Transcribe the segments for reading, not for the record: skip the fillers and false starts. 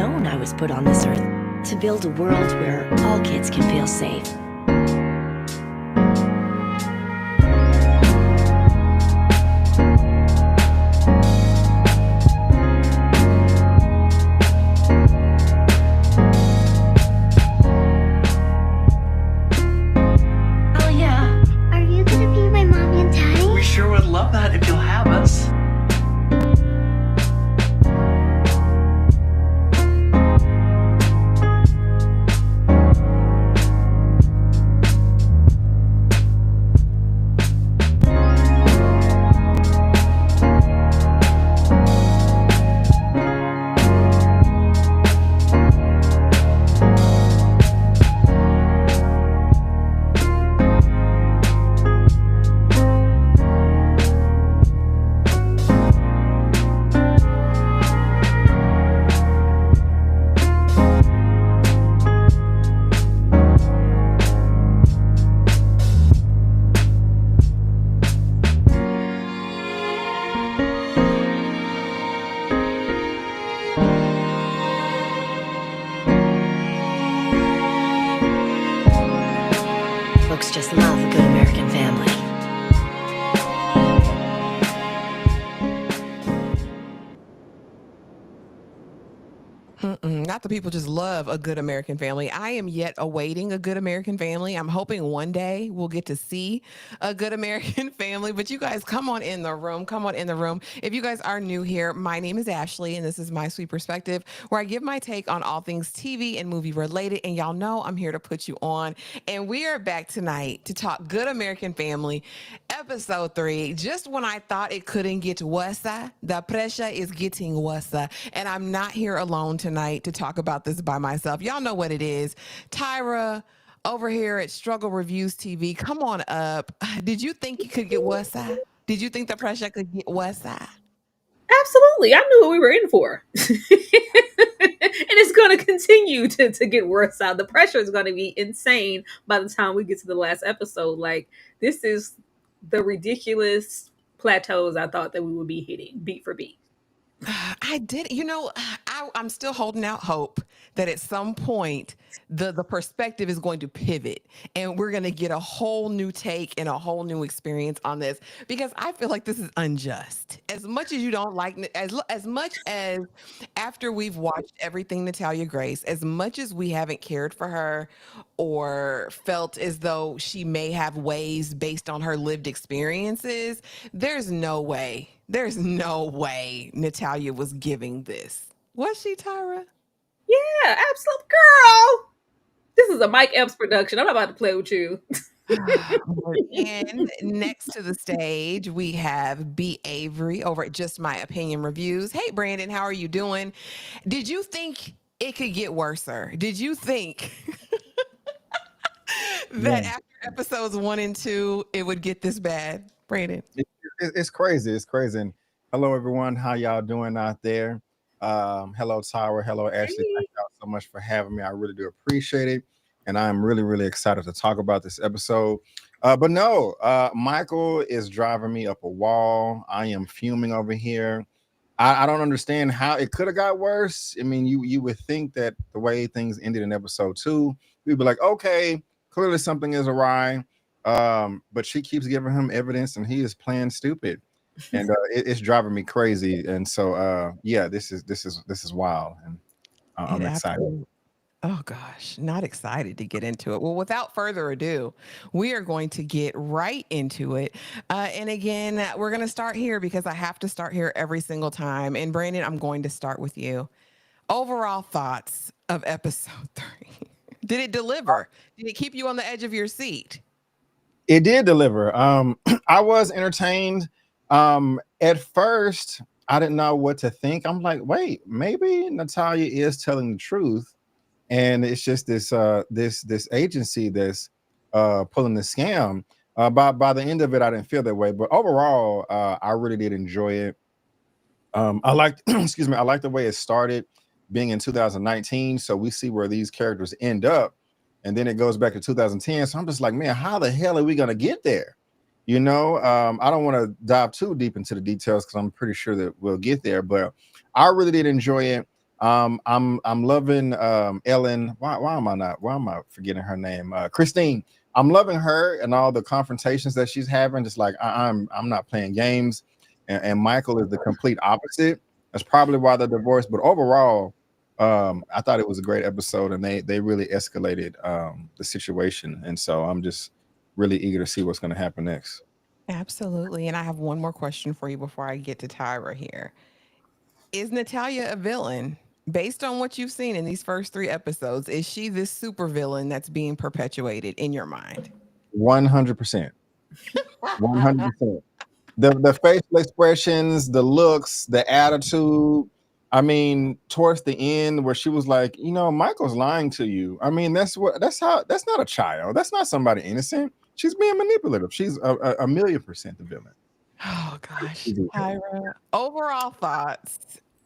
known I was put on this earth to build a world where all kids can feel safe. Oh yeah. Are you gonna be my mommy and daddy? We sure would love that if you'll have us. Folks just love a good American family. Not the people just love a good American family. I am yet awaiting a good American family. I'm hoping one day we'll get to see a good American family. But you guys, come on in the room. Come on in the room. If you guys are new here, my name is Ashley, and this is My Sweet Perspective, where I give my take on all things TV and movie related. And y'all know I'm here to put you on. And we are back tonight to talk Good American Family, episode 3. Just when I thought it couldn't get worse, the pressure is getting worse. And I'm not here alone tonight to talk about this by myself. Y'all know what it is. Tyra over here at Struggle Reviews TV. Come on up. Did you think it could get worse? Did you think the pressure could get worse? Absolutely. I knew what we were in for. And it's going to continue to get worse out. The pressure is going to be insane by the time we get to the last episode. Like, this is the ridiculous plateaus I thought that we would be hitting beat for beat. I did. I'm still holding out hope that at some point the perspective is going to pivot and we're going to get a whole new take and a whole new experience on this, because I feel like this is unjust. As much as you don't like, as much as after we've watched everything Natalia Grace, as much as we haven't cared for her or felt as though she may have ways based on her lived experiences, there's no way Natalia was giving this. Was she, Tyra? Yeah, absolute girl. This is a Mike Epps production. I'm not about to play with you. And next to the stage, we have B. Avery over at Just My Opinion Reviews. Hey, Brandon, how are you doing? Did you think it could get worse? Did you think that after episodes 1 and 2, it would get this bad, Brandon? It's crazy. It's crazy. And hello, everyone. How y'all doing out there? Hello, Tyra. Hello, Ashley. Hey. Thank y'all so much for having me. I really do appreciate it. And I'm really, really excited to talk about this episode. But no, Michael is driving me up a wall. I am fuming over here. I don't understand how it could have got worse. I mean, you would think that the way things ended in episode 2, we'd be like, okay, clearly something is awry. But she keeps giving him evidence and he is playing stupid. And it's driving me crazy. And so yeah, this is wild. And I'm excited. Oh gosh, not excited to get into it. Well, without further ado, we are going to get right into it. And again, we're going to start here because I have to start here every single time. And Brandon, I'm going to start with you. Overall thoughts of episode 3. Did it deliver? Did it keep you on the edge of your seat? It did deliver. I was entertained. At first, I didn't know what to think. I'm like, wait, maybe Natalia is telling the truth. And it's just this agency that's pulling the scam. By the end of it, I didn't feel that way. But overall, I really did enjoy it. I liked, excuse me, I liked the way it started, being in 2019. So we see where these characters end up, and then it goes back to 2010. So I'm just like, man, how the hell are we gonna get there? You know, I don't want to dive too deep into the details because I'm pretty sure that we'll get there. But I really did enjoy it. I'm loving Ellen. Why am I forgetting her name? Kristine. I'm loving her and all the confrontations that she's having. Just like I'm not playing games, and Michael is the complete opposite. That's probably why they're divorced. But overall, I thought it was a great episode, and they really escalated the situation. And so I'm just really eager to see what's going to happen next. Absolutely. And I have one more question for you before I get to Tyra here. Is Natalia a villain? Based on what you've seen in these first 3 episodes, is she this super villain that's being perpetuated in your mind? 100%. 100%. The facial expressions, the looks, the attitude. I mean, towards the end where she was like, Michael's lying to you. I mean, that's not a child. That's not somebody innocent. She's being manipulative. She's a 1,000,000% the villain. Oh gosh, Tyra. Overall thoughts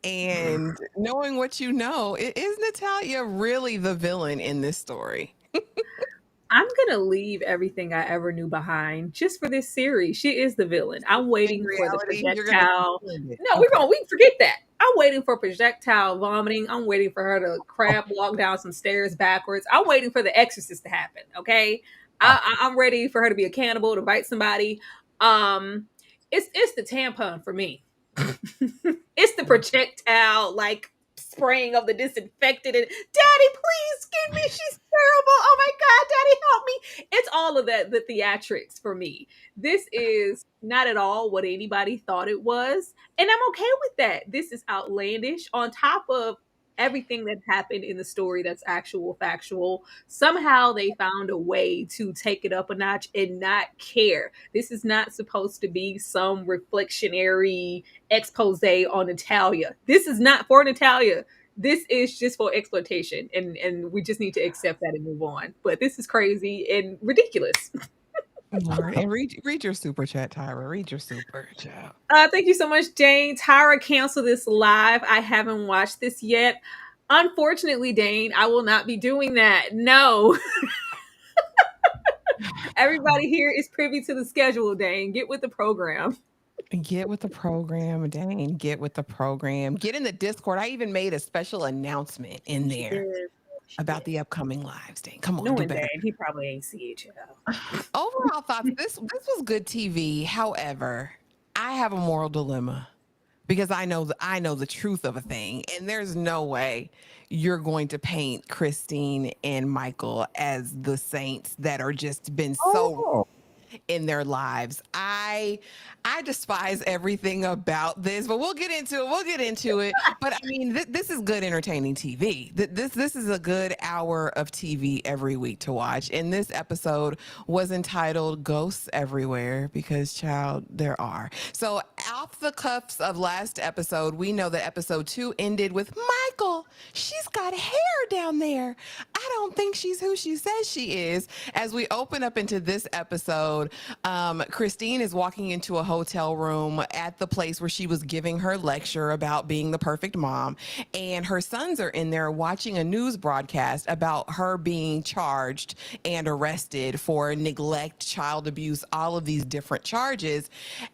and knowing what you know, is Natalia really the villain in this story? I'm gonna leave everything I ever knew behind just for this series. She is the villain. I'm waiting for the reality, you're gonna projectile. defend it. No, we can forget that. I'm waiting for projectile vomiting. I'm waiting for her to crab walk down some stairs backwards. I'm waiting for the exorcist to happen. Okay, I'm ready for her to be a cannibal, to bite somebody. Um, it's the tampon for me. It's the projectile like spraying of the disinfectant and daddy please get me, she's terrible, oh my god daddy help me. It's all of that, the theatrics for me. This is not at all what anybody thought it was, and I'm okay with that. This is outlandish on top of everything that happened in the story that's actual factual. Somehow they found a way to take it up a notch and not care. This is not supposed to be some reflectionary expose on Natalia. This is not for Natalia. This is just for exploitation, and we just need to accept that and move on. But this is crazy and ridiculous. Lord, and read your super chat, Tyra. Read your super chat. Thank you so much, Dane. Tyra canceled this live. I haven't watched this yet. Unfortunately, Dane, I will not be doing that. No. Everybody here is privy to the schedule, Dane. Get with the program. Get with the program, Dane. Get with the program. Get in the Discord. I even made a special announcement in there about the upcoming lives, Dane. Come on, do Knowing better. Dane, he probably ain't see it yet. Overall thoughts, this was good TV. However, I have a moral dilemma because I know the truth of a thing, and there's no way you're going to paint Kristine and Michael as the saints that are just been so in their lives. I despise everything about this, but we'll get into it. But I mean, this is good entertaining TV. This is a good hour of TV every week to watch. And this episode was entitled Ghosts Everywhere because, child, there are. So off the cuffs of last episode, we know that episode 2 ended with Michael. She's got hair down there. I don't think she's who she says she is. As we open up into this episode, Kristine is walking into a hotel room at the place where she was giving her lecture about being the perfect mom, and her sons are in there watching a news broadcast about her being charged and arrested for neglect, child abuse, all of these different charges.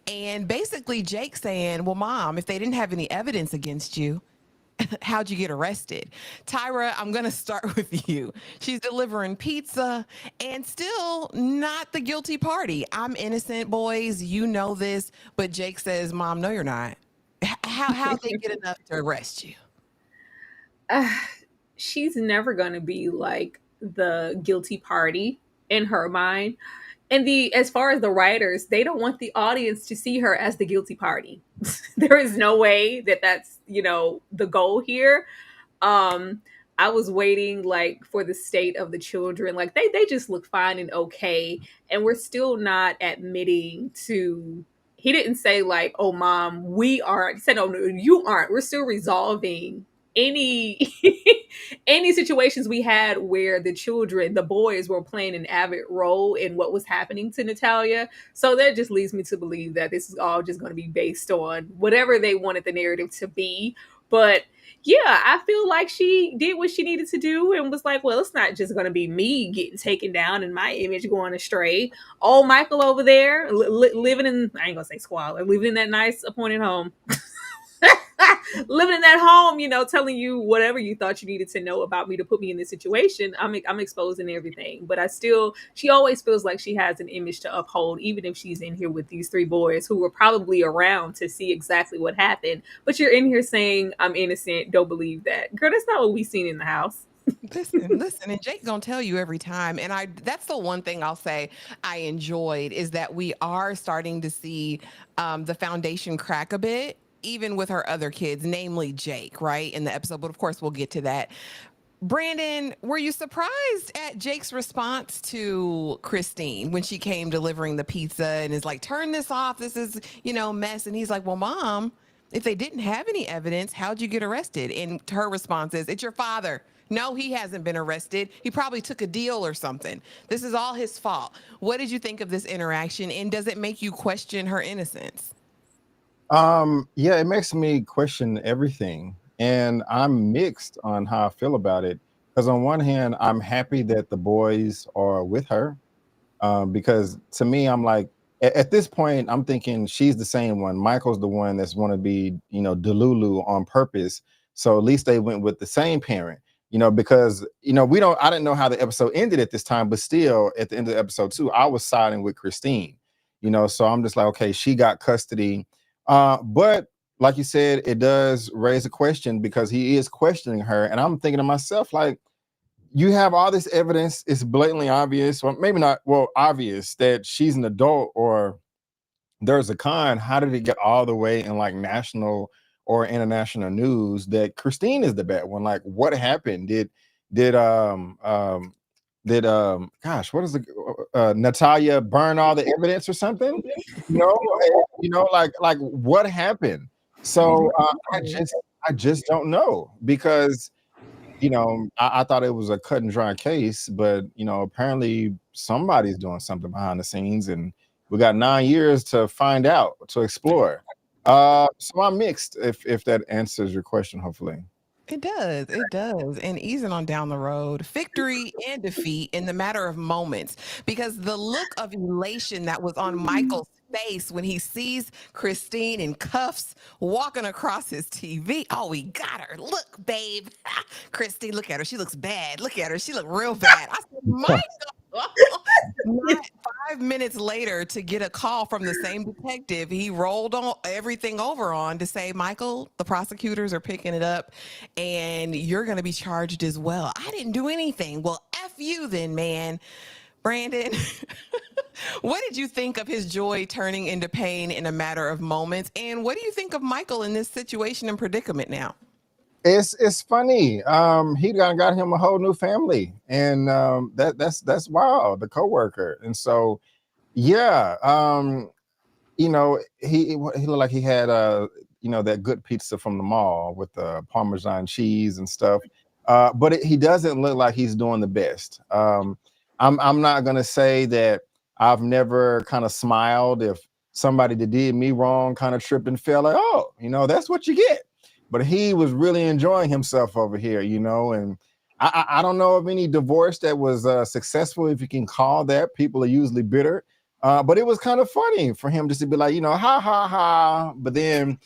And basically Jake saying, well, Mom, if they didn't have any evidence against you, how'd you get arrested? Tyra, I'm going to start with you. She's delivering pizza and still not the guilty party. I'm innocent, boys. You know this. But Jake says, Mom, no, you're not. How they get enough to arrest you? She's never going to be like the guilty party in her mind. And as far as the writers, they don't want the audience to see her as the guilty party. There is no way that that's, the goal here. I was waiting like for the state of the children. Like they just look fine and okay. And we're still not admitting to, he didn't say like, oh Mom, we aren't. He said, no, you aren't. We're still resolving any any situations we had where the boys were playing an avid role in what was happening to Natalia. So that just leads me to believe that this is all just going to be based on whatever they wanted the narrative to be. But yeah, I feel like she did what she needed to do and was like, well, it's not just going to be me getting taken down and my image going astray. Oh, Michael over there living in, I ain't going to say squalor, living in that nice appointed home. living in that home, telling you whatever you thought you needed to know about me to put me in this situation. I'm exposing everything, but she always feels like she has an image to uphold, even if she's in here with these three boys who were probably around to see exactly what happened. But you're in here saying I'm innocent. Don't believe that, girl. That's not what we seen in the house. Listen, and Jake gonna tell you every time. And that's the one thing I'll say I enjoyed is that we are starting to see the foundation crack a bit, even with her other kids, namely Jake, right? In the episode. But of course, we'll get to that. Brandon, were you surprised at Jake's response to Kristine when she came delivering the pizza and is like, turn this off? This is, mess. And he's like, well, mom, if they didn't have any evidence, how'd you get arrested? And her response is, it's your father. No, he hasn't been arrested. He probably took a deal or something. This is all his fault. What did you think of this interaction? And does it make you question her innocence? Yeah, it makes me question everything. And I'm mixed on how I feel about it. Because on one hand, I'm happy that the boys are with her. Because to me, I'm like, at this point, I'm thinking she's the same one. Michael's the one that's want to be, Delulu on purpose. So at least they went with the same parent, because, I didn't know how the episode ended at this time, but still at the end of episode 2, I was siding with Kristine, so I'm just like, okay, she got custody. But like you said, it does raise a question because he is questioning her. And I'm thinking to myself, like, you have all this evidence. It's blatantly obvious, or maybe not, well, obvious that she's an adult or there's a con. How did it get all the way in like national or international news that Kristine is the bad one? Like, what happened? Did gosh, what is the Natalia burn all the evidence or something? Like what happened? So I just don't know because I thought it was a cut and dry case, but apparently somebody's doing something behind the scenes, and we got 9 years to find out, to explore. So I'm mixed. If that answers your question, hopefully. It does. It does. And easing on down the road, victory and defeat in the matter of moments, because the look of elation that was on Michael's face when he sees Kristine in cuffs walking across his TV. Oh, we got her. Look, babe. Kristine, look at her. She looks bad. Look at her. She looked real bad. I said, Michael. Not 5 minutes later to get a call from the same detective he rolled on everything over on to say, Michael, the prosecutors are picking it up and you're going to be charged as well. I didn't do anything. Well, F you then, man. Brandon, what did you think of his joy turning into pain in a matter of moments? And what do you think of Michael in this situation and predicament now? It's funny. He got him a whole new family, and that's wild. The coworker, and so yeah, he looked like he had that good pizza from the mall with the Parmesan cheese and stuff. But he doesn't look like he's doing the best. I'm not gonna say that I've never kind of smiled if somebody that did me wrong kind of tripped and fell, like, oh, that's what you get. But he was really enjoying himself over here, and I don't know of any divorce that was successful, if you can call that. People are usually bitter. But it was kind of funny for him just to be like, ha, ha, ha. But then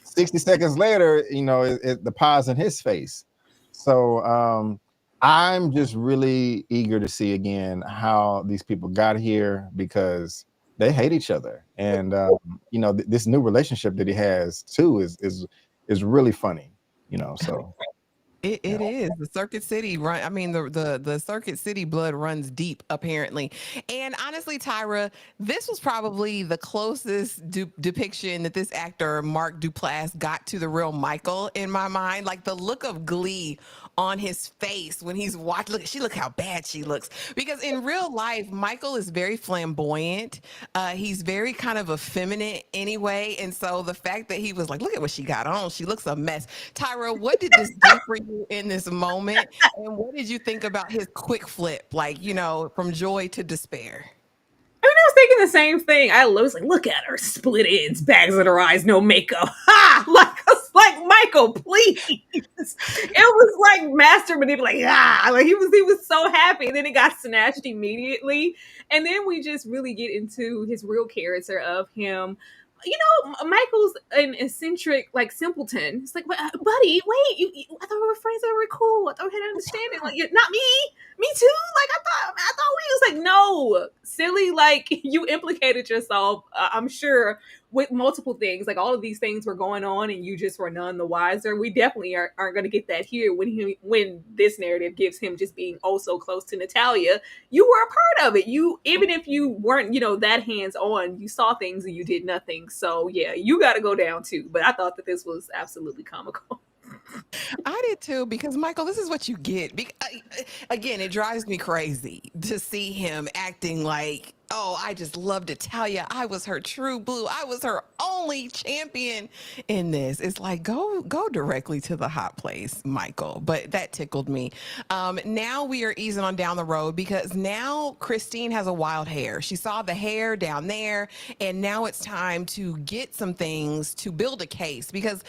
60 seconds later, the pie's in his face. So I'm just really eager to see again how these people got here because they hate each other. And, this new relationship that he has, too, is really funny, so. It is the Circuit City run. I mean, the Circuit City blood runs deep, apparently. And honestly, Tyra, this was probably the closest depiction that this actor Mark Duplass got to the real Michael in my mind. Like the look of glee on his face when he's watching. Look how bad she looks. Because in real life, Michael is very flamboyant. He's very kind of effeminate anyway. And so the fact that he was like, look at what she got on. She looks a mess. Tyra, what did this do for you in this moment? And what did you think about his quick flip, like, from joy to despair? I mean, I was thinking the same thing. I was like, look at her, split ends, bags under her eyes, no makeup. Ha! Like Michael, please. It was like master manipulation. Like he was so happy. And then it got snatched immediately. And then we just really get into his real character of him. Michael's an eccentric, like, simpleton. It's like, buddy, wait, I thought we were friends, that were cool. I thought we had an understanding. Like, not me too. Like, I thought we was like, no, silly. Like, you implicated yourself. I'm sure with multiple things. Like, all of these things were going on, and you just were none the wiser. We definitely aren't going to get that here when this narrative gives him just being oh so close to Natalia. You were a part of it. You, even if you weren't, that hands on, you saw things and you did nothing. So yeah, you got to go down too. But I thought that this was absolutely comical. I did too, because Michael, this is what you get. Again, it drives me crazy to see him acting like, oh, I just loved Italia. I was her true blue. I was her only champion in this. It's like, go directly to the hot place, Michael. But that tickled me. Now we are easing on down the road, because now Kristine has a wild hair. She saw the hair down there, and now it's time to get some things to build a case, because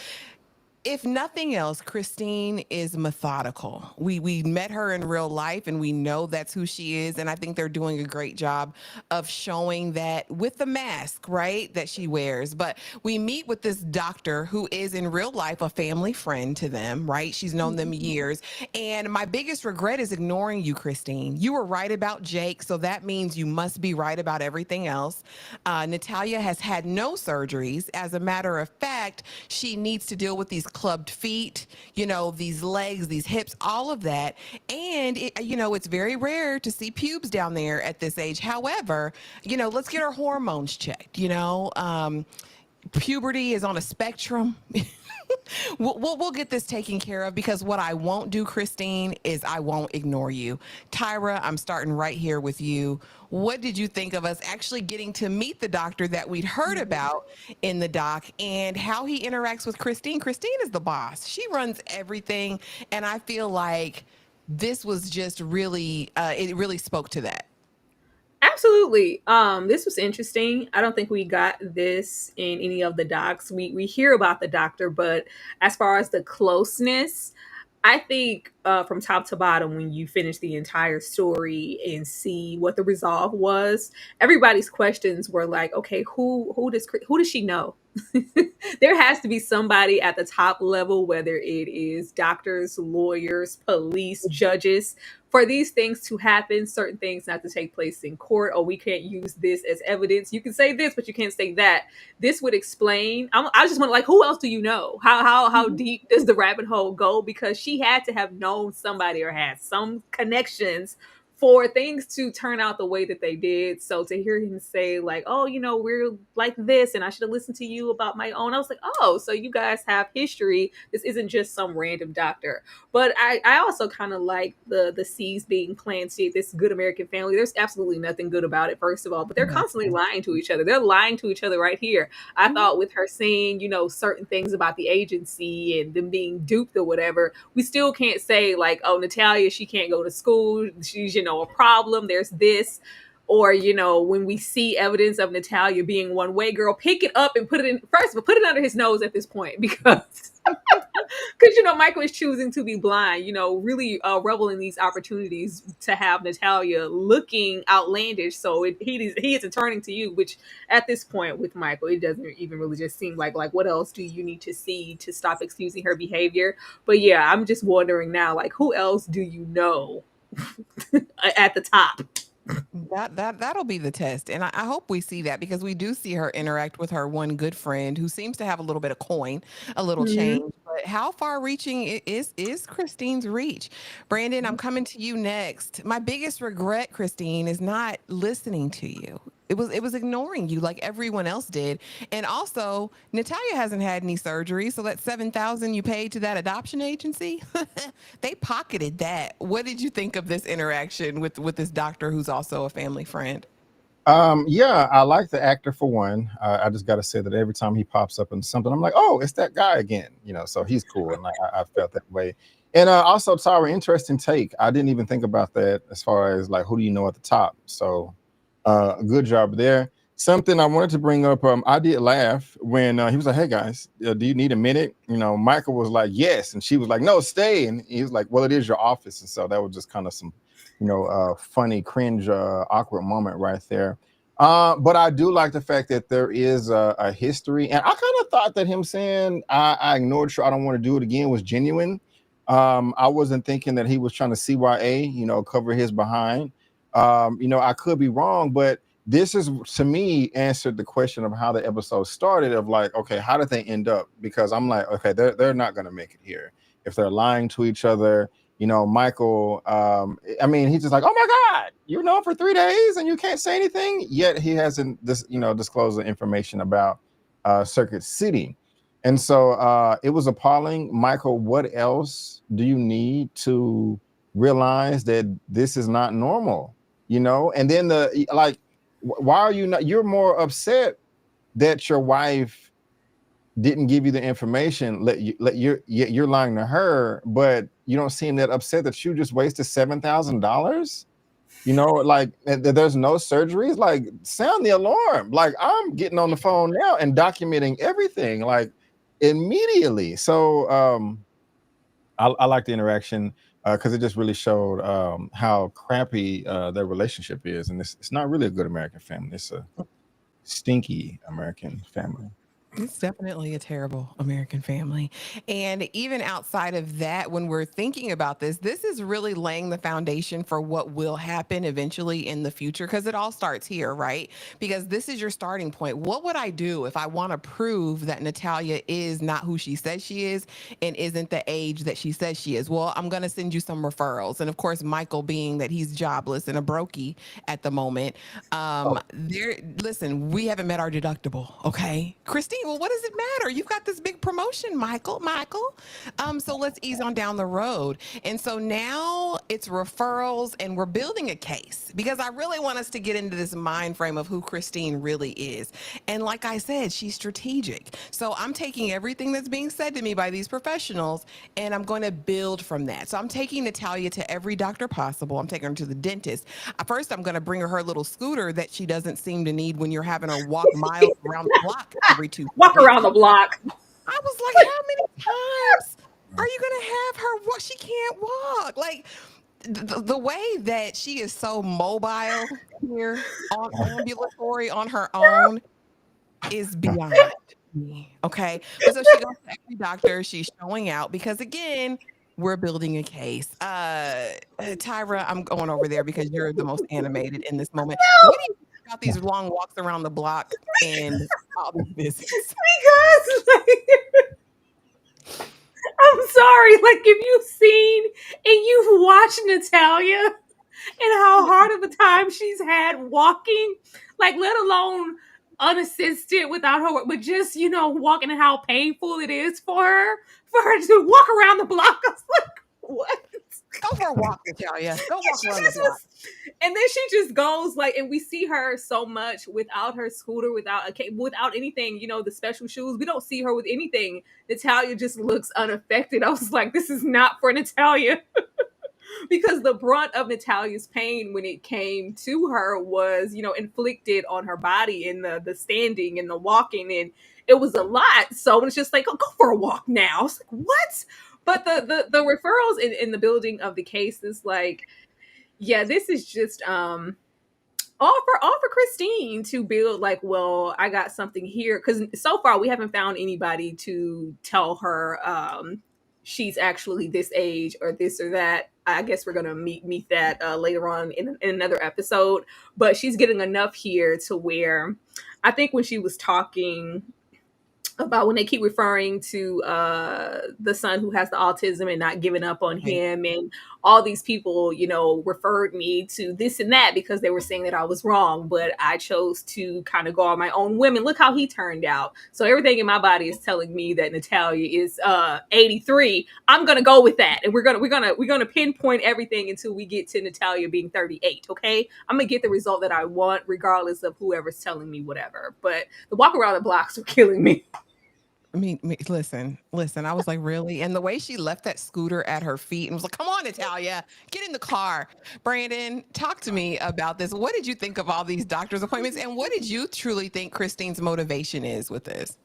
if nothing else, Kristine is methodical. We met her in real life, and we know that's who she is. And I think they're doing a great job of showing that with the mask, right, that she wears. But we meet with this doctor who is in real life a family friend to them, right? She's known them years. And my biggest regret is ignoring you, Kristine. You were right about Jake, so that means you must be right about everything else. Natalia has had no surgeries. As a matter of fact, she needs to deal with these clubbed feet, these legs, these hips, all of that. And, it's very rare to see pubes down there at this age. However, let's get our hormones checked. Puberty is on a spectrum. We'll get this taken care of, because what I won't do, Kristine, is I won't ignore you. Tyra, I'm starting right here with you. What did you think of us actually getting to meet the doctor that we'd heard about in the doc, and how he interacts with Kristine? Kristine is the boss. She runs everything, and I feel like this was just really, it really spoke to that. Absolutely. This was interesting. I don't think we got this in any of the docs. We hear about the doctor, but as far as the closeness, I think from top to bottom, when you finish the entire story and see what the resolve was, everybody's questions were like, okay, who does she know? There has to be somebody at the top level, whether it is doctors, lawyers, police, judges, for these things to happen, certain things not to take place in court. Oh, we can't use this as evidence. You can say this, but you can't say that. This would explain. I just want to, like, who else do you know? How deep does the rabbit hole go? Because she had to have known somebody or had some connections for things to turn out the way that they did. So to hear him say, like, oh, we're like this, and I should have listened to you about my own, I was like, oh, so you guys have history. This isn't just some random doctor. But I also kind of like the seeds being planted, this good American family. There's absolutely nothing good about it, first of all, but they're constantly lying to each other. They're lying to each other right here. I thought with her saying, certain things about the agency and them being duped or whatever, we still can't say, like, oh, Natalia, she can't go to school. She's, a problem. There's this. Or, when we see evidence of Natalia being one way, girl, pick it up and put it in, first of all, put it under his nose at this point, because Michael is choosing to be blind, really revel in these opportunities to have Natalia looking outlandish. So he isn't turning to you, which at this point with Michael, it doesn't even really just seem like what else do you need to see to stop excusing her behavior? But yeah, I'm just wondering now, like, who else do you know at the top? That'll be the test, and I hope we see that, because we do see her interact with her one good friend who seems to have a little bit of coin, a little change. But how far-reaching is Kristine's reach? Brandon, I'm coming to you next. My biggest regret, Kristine, is not listening to you. It was ignoring you like everyone else did. And also, Natalia hasn't had any surgery, so that $7,000 you paid to that adoption agency, they pocketed that. What did you think of this interaction with this doctor who's also a family friend? Yeah, I like the actor for one. I just got to say that every time he pops up in something, I'm like, oh, it's that guy again. So he's cool, and I felt that way. And also, Tara, interesting take. I didn't even think about that as far as like who do you know at the top. So. Good job there. Something I wanted to bring up. I did laugh when he was like, "Hey guys, do you need a minute?" Michael was like, "Yes," and she was like, "No, stay." And he was like, "Well, it is your office," and so that was just kind of some, funny, cringe, awkward moment right there. But I do like the fact that there is a history, and I kind of thought that him saying I ignored you, I don't want to do it again, was genuine. I wasn't thinking that he was trying to CYA, cover his behind. I could be wrong, but this is to me answered the question of how the episode started. Of like, okay, how did they end up? Because I'm like, okay, they're not gonna make it here if they're lying to each other. Michael, he's just like, oh my God, for 3 days and you can't say anything. Yet he hasn't disclosed the information about Circuit City. And so it was appalling. Michael, what else do you need to realize that this is not normal? And then why are you not, you're more upset that your wife didn't give you the information, you're lying to her, but you don't seem that upset that you just wasted $7,000. There's no surgeries. Like, sound the alarm. Like, I'm getting on the phone now and documenting everything like immediately. So I like the interaction because it just really showed how crappy their relationship is, and it's not really a good American family. It's a stinky American family. It's definitely a terrible American family. And even outside of that, when we're thinking about this is really laying the foundation for what will happen eventually in the future, because it all starts here, right? Because this is your starting point. What would I do if I want to prove that Natalia is not who she says she is and isn't the age that she says she is? Well, I'm going to send you some referrals. And of course, Michael, being that he's jobless and a brokey at the moment, listen, we haven't met our deductible, okay? Kristine, well, what does it matter? You've got this big promotion, Michael. So let's ease on down the road. And so now it's referrals, and we're building a case, because I really want us to get into this mind frame of who Kristine really is. And like I said, she's strategic. So I'm taking everything that's being said to me by these professionals, and I'm going to build from that. So I'm taking Natalia to every doctor possible. I'm taking her to the dentist. First, I'm going to bring her little scooter that she doesn't seem to need when you're having her walk miles around the block every 2 Walk around the block. I was like, how many times are you going to have her walk? She can't walk. Like, the way that she is so mobile here, ambulatory on her own, is beyond me. Okay. But so she goes to every doctor. She's showing out because, again, we're building a case. Tyra, I'm going over there because you're the most animated in this moment. What do you think about these long walks around the block and all these visits? Because I'm sorry, like, if you've seen and you've watched Natalia and how hard of a time she's had walking, like, let alone unassisted without her, but just, walking, and how painful it is for her to walk around the block. I was like, what? Go for a walk, Natalia. Go walk around the block. And then she just goes, like, and we see her so much without her scooter, without anything, the special shoes. We don't see her with anything. Natalia just looks unaffected. I was like, this is not for Natalia. Because the brunt of Natalia's pain when it came to her was, inflicted on her body in the standing and the walking, and it was a lot. So it's just like, oh, go for a walk now. I was like, what? But the referrals in the building of the case is like, yeah, this is just all for Kristine to build, like, well, I got something here, because so far we haven't found anybody to tell her she's actually this age or this or that. I guess we're gonna meet that later on in another episode. But she's getting enough here to where I think when she was talking about when they keep referring to the son who has the autism and not giving up on him, and all these people, referred me to this and that because they were saying that I was wrong, but I chose to kind of go on my own whim, and look how he turned out. So everything in my body is telling me that Natalia is 83. I'm gonna go with that, and we're gonna pinpoint everything until we get to Natalia being 38. Okay, I'm gonna get the result that I want, regardless of whoever's telling me whatever. But the walk around the blocks are killing me. I mean, listen. I was like, really? And the way she left that scooter at her feet and was like, come on, Natalia, get in the car. Brandon, talk to me about this. What did you think of all these doctor's appointments? And what did you truly think Kristine's motivation is with this?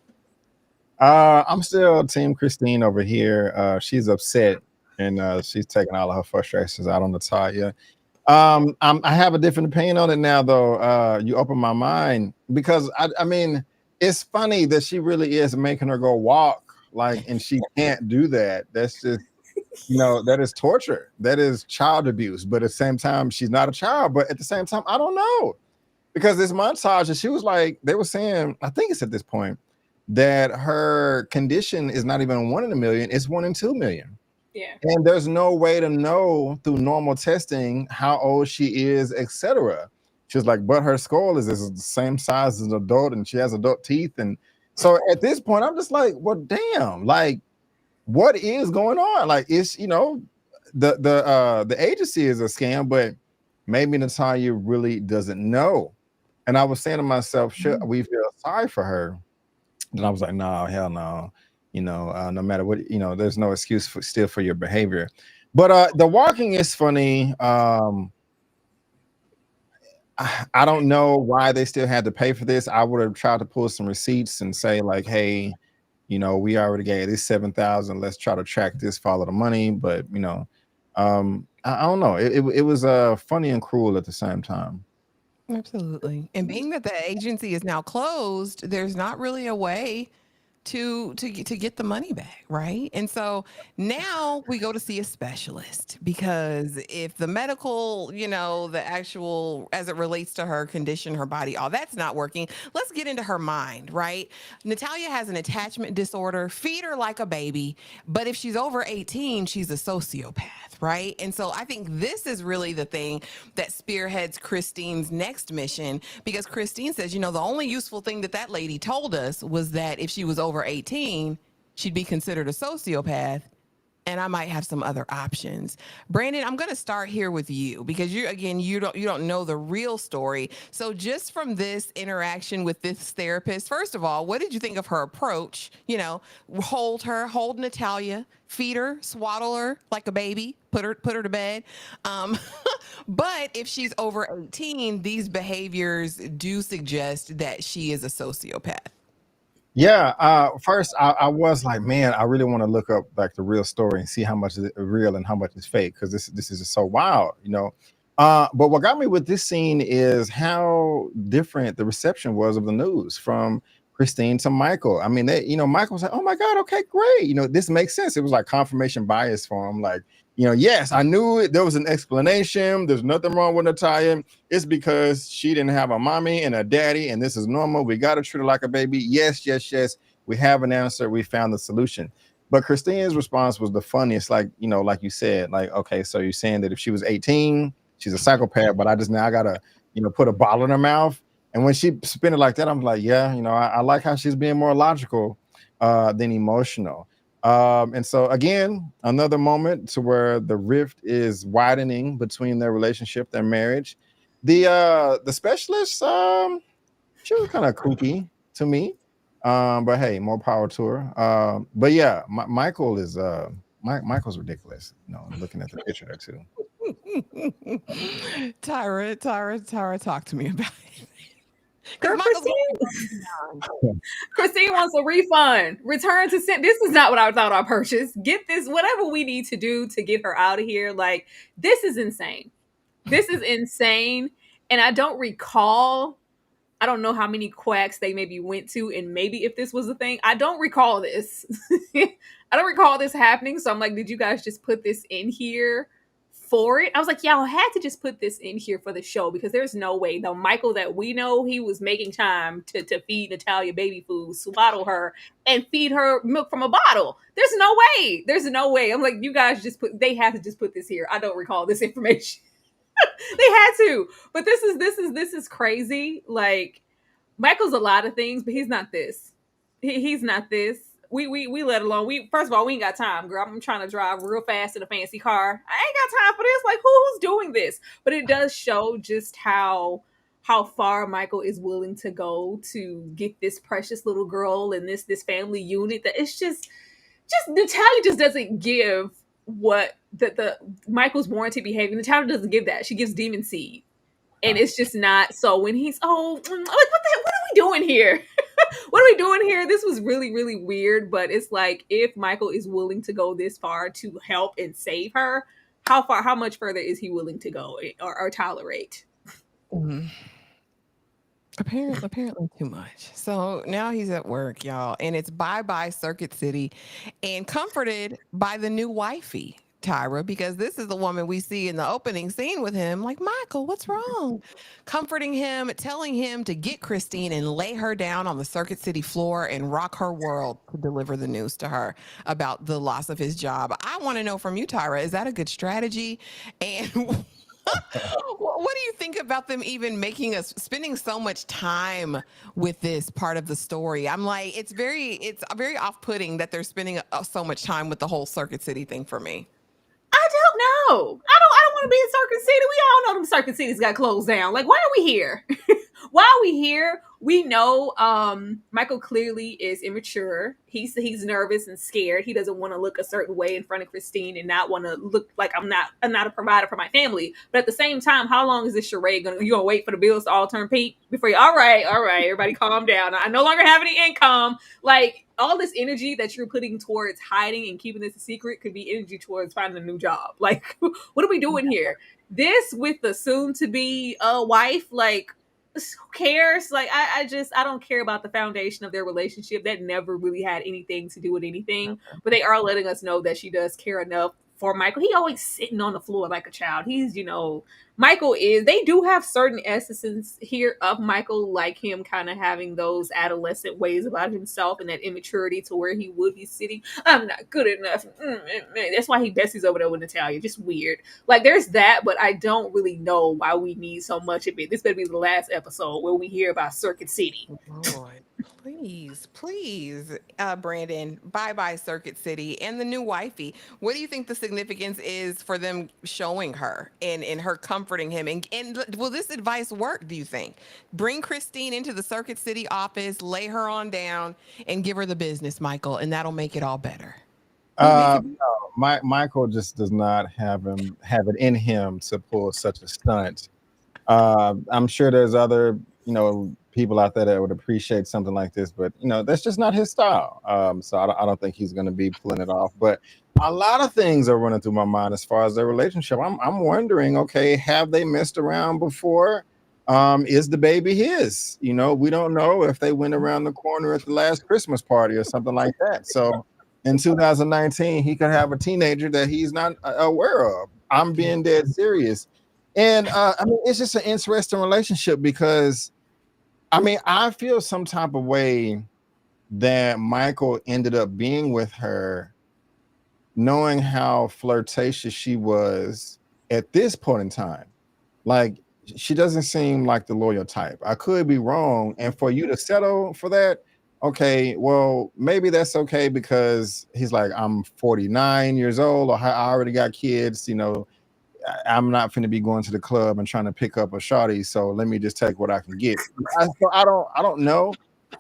I'm still Team Kristine over here. She's upset, and she's taking all of her frustrations out on Natalia. I have a different opinion on it now, though. You open my mind because I mean, it's funny that she really is making her go walk, like, and she can't do that. That's just, that is torture. That is child abuse. But at the same time, she's not a child. But at the same time, I don't know, because this montage, and she was like, they were saying, I think it's at this point that her condition is not even 1 in a million; it's 1 in 2 million. Yeah. And there's no way to know through normal testing how old she is, etc. She's like, but her skull is the same size as an adult, and she has adult teeth. And so at this point, I'm just like, well, damn, like, what is going on? Like, it's the agency is a scam, but maybe Natalia really doesn't know. And I was saying to myself, should we feel sorry for her? And I was like, no, hell no. No matter what, there's no excuse for your behavior. But the walking is funny. I don't know why they still had to pay for this. I would have tried to pull some receipts and say, like, hey, we already gave this 7,000. Let's try to track this, follow the money. But I don't know. It was funny and cruel at the same time. Absolutely. And being that the agency is now closed, there's not really a way to get the money back, right? And so now we go to see a specialist, because if the medical, the actual, as it relates to her condition, her body, all that's not working, let's get into her mind, right? Natalia has an attachment disorder. Feed her like a baby, but if she's over 18, she's a sociopath, right? And so I think this is really the thing that spearheads Kristine's next mission, because Kristine says, the only useful thing that lady told us was that if she was over 18, she'd be considered a sociopath, and I might have some other options. Brandon, I'm going to start here with you, because you don't know the real story. So just from this interaction with this therapist, first of all, what did you think of her approach? Hold Natalia, feed her, swaddle her like a baby, put her to bed. But if she's over 18, these behaviors do suggest that she is a sociopath. Yeah. First, I was like, man, I really want to look up like the real story and see how much is real and how much is fake, because this is just so wild. But what got me with this scene is how different the reception was of the news from Kristine to Michael. I mean, Michael was like, oh my God, okay, great. This makes sense. It was like confirmation bias for him. Like, yes, I knew it. There was an explanation. There's nothing wrong with Natalia. It's because she didn't have a mommy and a daddy, and this is normal. We got to treat her like a baby. Yes, yes, yes. We have an answer. We found the solution. But Kristine's response was the funniest. Like, like you said, like, okay, so you're saying that if she was 18, she's a psychopath, but I gotta, put a bottle in her mouth. And when she spin it like that, I'm like, yeah, I like how she's being more logical than emotional. And so again, another moment to where the rift is widening between their relationship, their marriage. The specialist, she was kind of kooky to me. But hey, more power to her. But yeah, Michael's ridiculous. Looking at the picture there too. Tyra, talk to me about it. Girl, Kristine wants a refund. Return to send. This is not what I thought I purchased. Get this, whatever we need to do to get her out of here. Like, this is insane. This is insane. And I don't know how many quacks they maybe went to, and maybe if this was a thing, I don't recall this. I don't recall this happening. So I'm like, did you guys just put this in here for it? I was like, y'all had to just put this in here for the show, because there's no way the Michael that we know, he was making time to feed Natalia baby food, swaddle her, and feed her milk from a bottle. There's no way. There's no way. I'm like, you guys they have to just put this here. I don't recall this information. They had to. But this is crazy. Like, Michael's a lot of things, but he's not this. He's not this. We let alone. First of all, we ain't got time, girl. I'm trying to drive real fast in a fancy car. I ain't got time for this. Like, who's doing this? But it does show just how far Michael is willing to go to get this precious little girl and this family unit. That it's just Natalia just doesn't give what the Michael's warranted behavior. Natalia doesn't give that. She gives demon seed. And it's just not. So when he's, like, what are we doing here? What are we doing here? This was really, really weird. But it's like, if Michael is willing to go this far to help and save her, how much further is he willing to go or tolerate? Mhm. Apparently too much. So now he's at work, y'all, and it's bye Circuit City, and comforted by the new wifey, Tyra, because this is the woman we see in the opening scene with him. Like, Michael, what's wrong? Comforting him, telling him to get Kristine and lay her down on the Circuit City floor and rock her world to deliver the news to her about the loss of his job. I want to know from you, Tyra, is that a good strategy? And what do you think about them even making us spending so much time with this part of the story? I'm like, it's very off-putting that they're spending so much time with the whole Circuit City thing for me. I don't know. I don't want to be in Circuit City. We all know them Circuit Cities got closed down. Like, why are we here? Why are we here? We know Michael clearly is immature. He's nervous and scared. He doesn't want to look a certain way in front of Kristine and not want to look like I'm not a provider for my family. But at the same time, how long is this charade gonna? You gonna wait for the bills to all turn pink before you? All right, everybody, calm down. I no longer have any income. Like, all this energy that you're putting towards hiding and keeping this a secret could be energy towards finding a new job. Like, what are we doing here? This with the soon to be wife, like, who cares? Like, I don't care about the foundation of their relationship. That never really had anything to do with anything. But they are letting us know that she does care enough for Michael. He always sitting on the floor like a child. He's, Michael is, they do have certain essences here of Michael, like him kind of having those adolescent ways about himself and that immaturity to where he would be sitting. I'm not good enough. That's why he Bessie's over there with Natalia. Just weird. Like, there's that, but I don't really know why we need so much of it. This better be the last episode where we hear about Circuit City. Lord, please, Brandon, bye Circuit City and the new wifey. What do you think the significance is for them showing her and her comforting him? And will this advice work, do you think? Bring Kristine into the Circuit City office, lay her on down, and give her the business, Michael, and that'll make it all better. No, Michael just does not have it in him to pull such a stunt. I'm sure there's other, people out there that would appreciate something like this, but that's just not his style. So I don't think he's going to be pulling it off. But a lot of things are running through my mind as far as their relationship. I'm wondering, okay, have they messed around before? Is the baby his? We don't know if they went around the corner at the last Christmas party or something like that. So in 2019, he could have a teenager that he's not aware of. I'm being dead serious. And it's just an interesting relationship because, I feel some type of way that Michael ended up being with her, knowing how flirtatious she was at this point in time. Like, she doesn't seem like the loyal type. I could be wrong. And for you to settle for that, okay, well, maybe that's okay because he's like, I'm 49 years old, or I already got kids, I'm not going to be going to the club and trying to pick up a shawty, so let me just take what I can get. I don't know.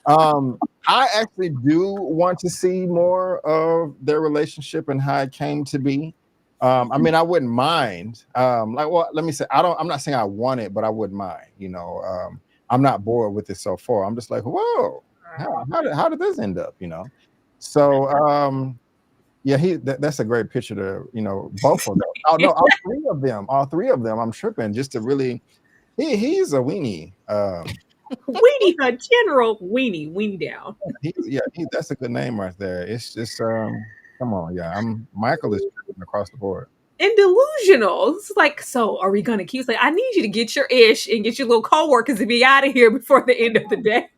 I actually do want to see more of their relationship and how it came to be. I wouldn't mind. Let me say, I'm not saying I want it, but I wouldn't mind. I'm not bored with it so far. I'm just like, whoa, how did this end up? So. Yeah, that's a great picture to, both of them. Oh no, all three of them. I'm tripping just to really. He's a weenie. Weenie, a general weenie down. That's a good name right there. It's just come on, Michael is tripping across the board. And delusional. It's like, so are we gonna keep? It's like, I need you to get your ish and get your little coworkers to be out of here before the end of the day.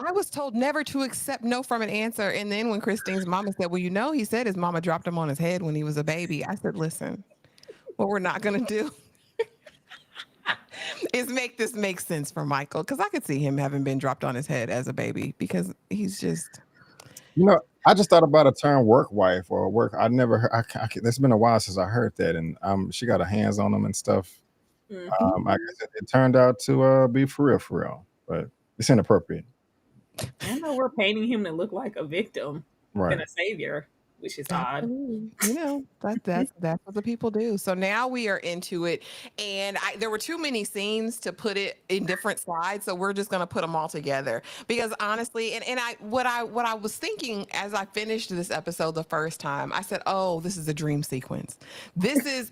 I was told never to accept no from an answer. And then when Kristine's mama said, well, he said his mama dropped him on his head when he was a baby. I said, listen, what we're not going to do is make this make sense for Michael. Because I could see him having been dropped on his head as a baby because he's just. I just thought about a term work wife or work. I never heard. It's been a while since I heard that. And she got her hands on him and stuff. Mm-hmm. I guess it turned out to be for real. But it's inappropriate. I know we're painting him to look like a victim and a savior. which is odd. Absolutely. You know, that's what the people do. So now we are into it. And there were too many scenes to put it in different slides. So we're just gonna put them all together. Because honestly, and what I was thinking as I finished this episode the first time, I said, oh, this is a dream sequence. This is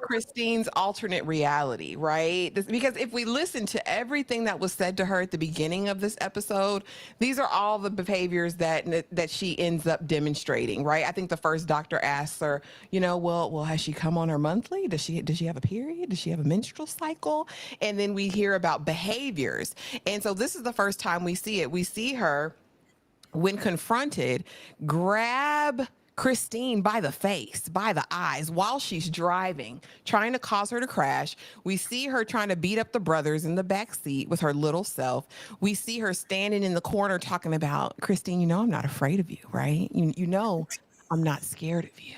Kristine's alternate reality, right? Because if we listen to everything that was said to her at the beginning of this episode, these are all the behaviors that she ends up demonstrating, right? I think the first doctor asks her, well, has she come on her monthly? Does she have a period? Does she have a menstrual cycle? And then we hear about behaviors. And so this is the first time we see it. We see her, when confronted, grab Kristine by the face, by the eyes, while she's driving, trying to cause her to crash. We see her trying to beat up the brothers in the back seat with her little self. We see her standing in the corner talking about, Kristine, I'm not afraid of you, right? You know I'm not scared of you.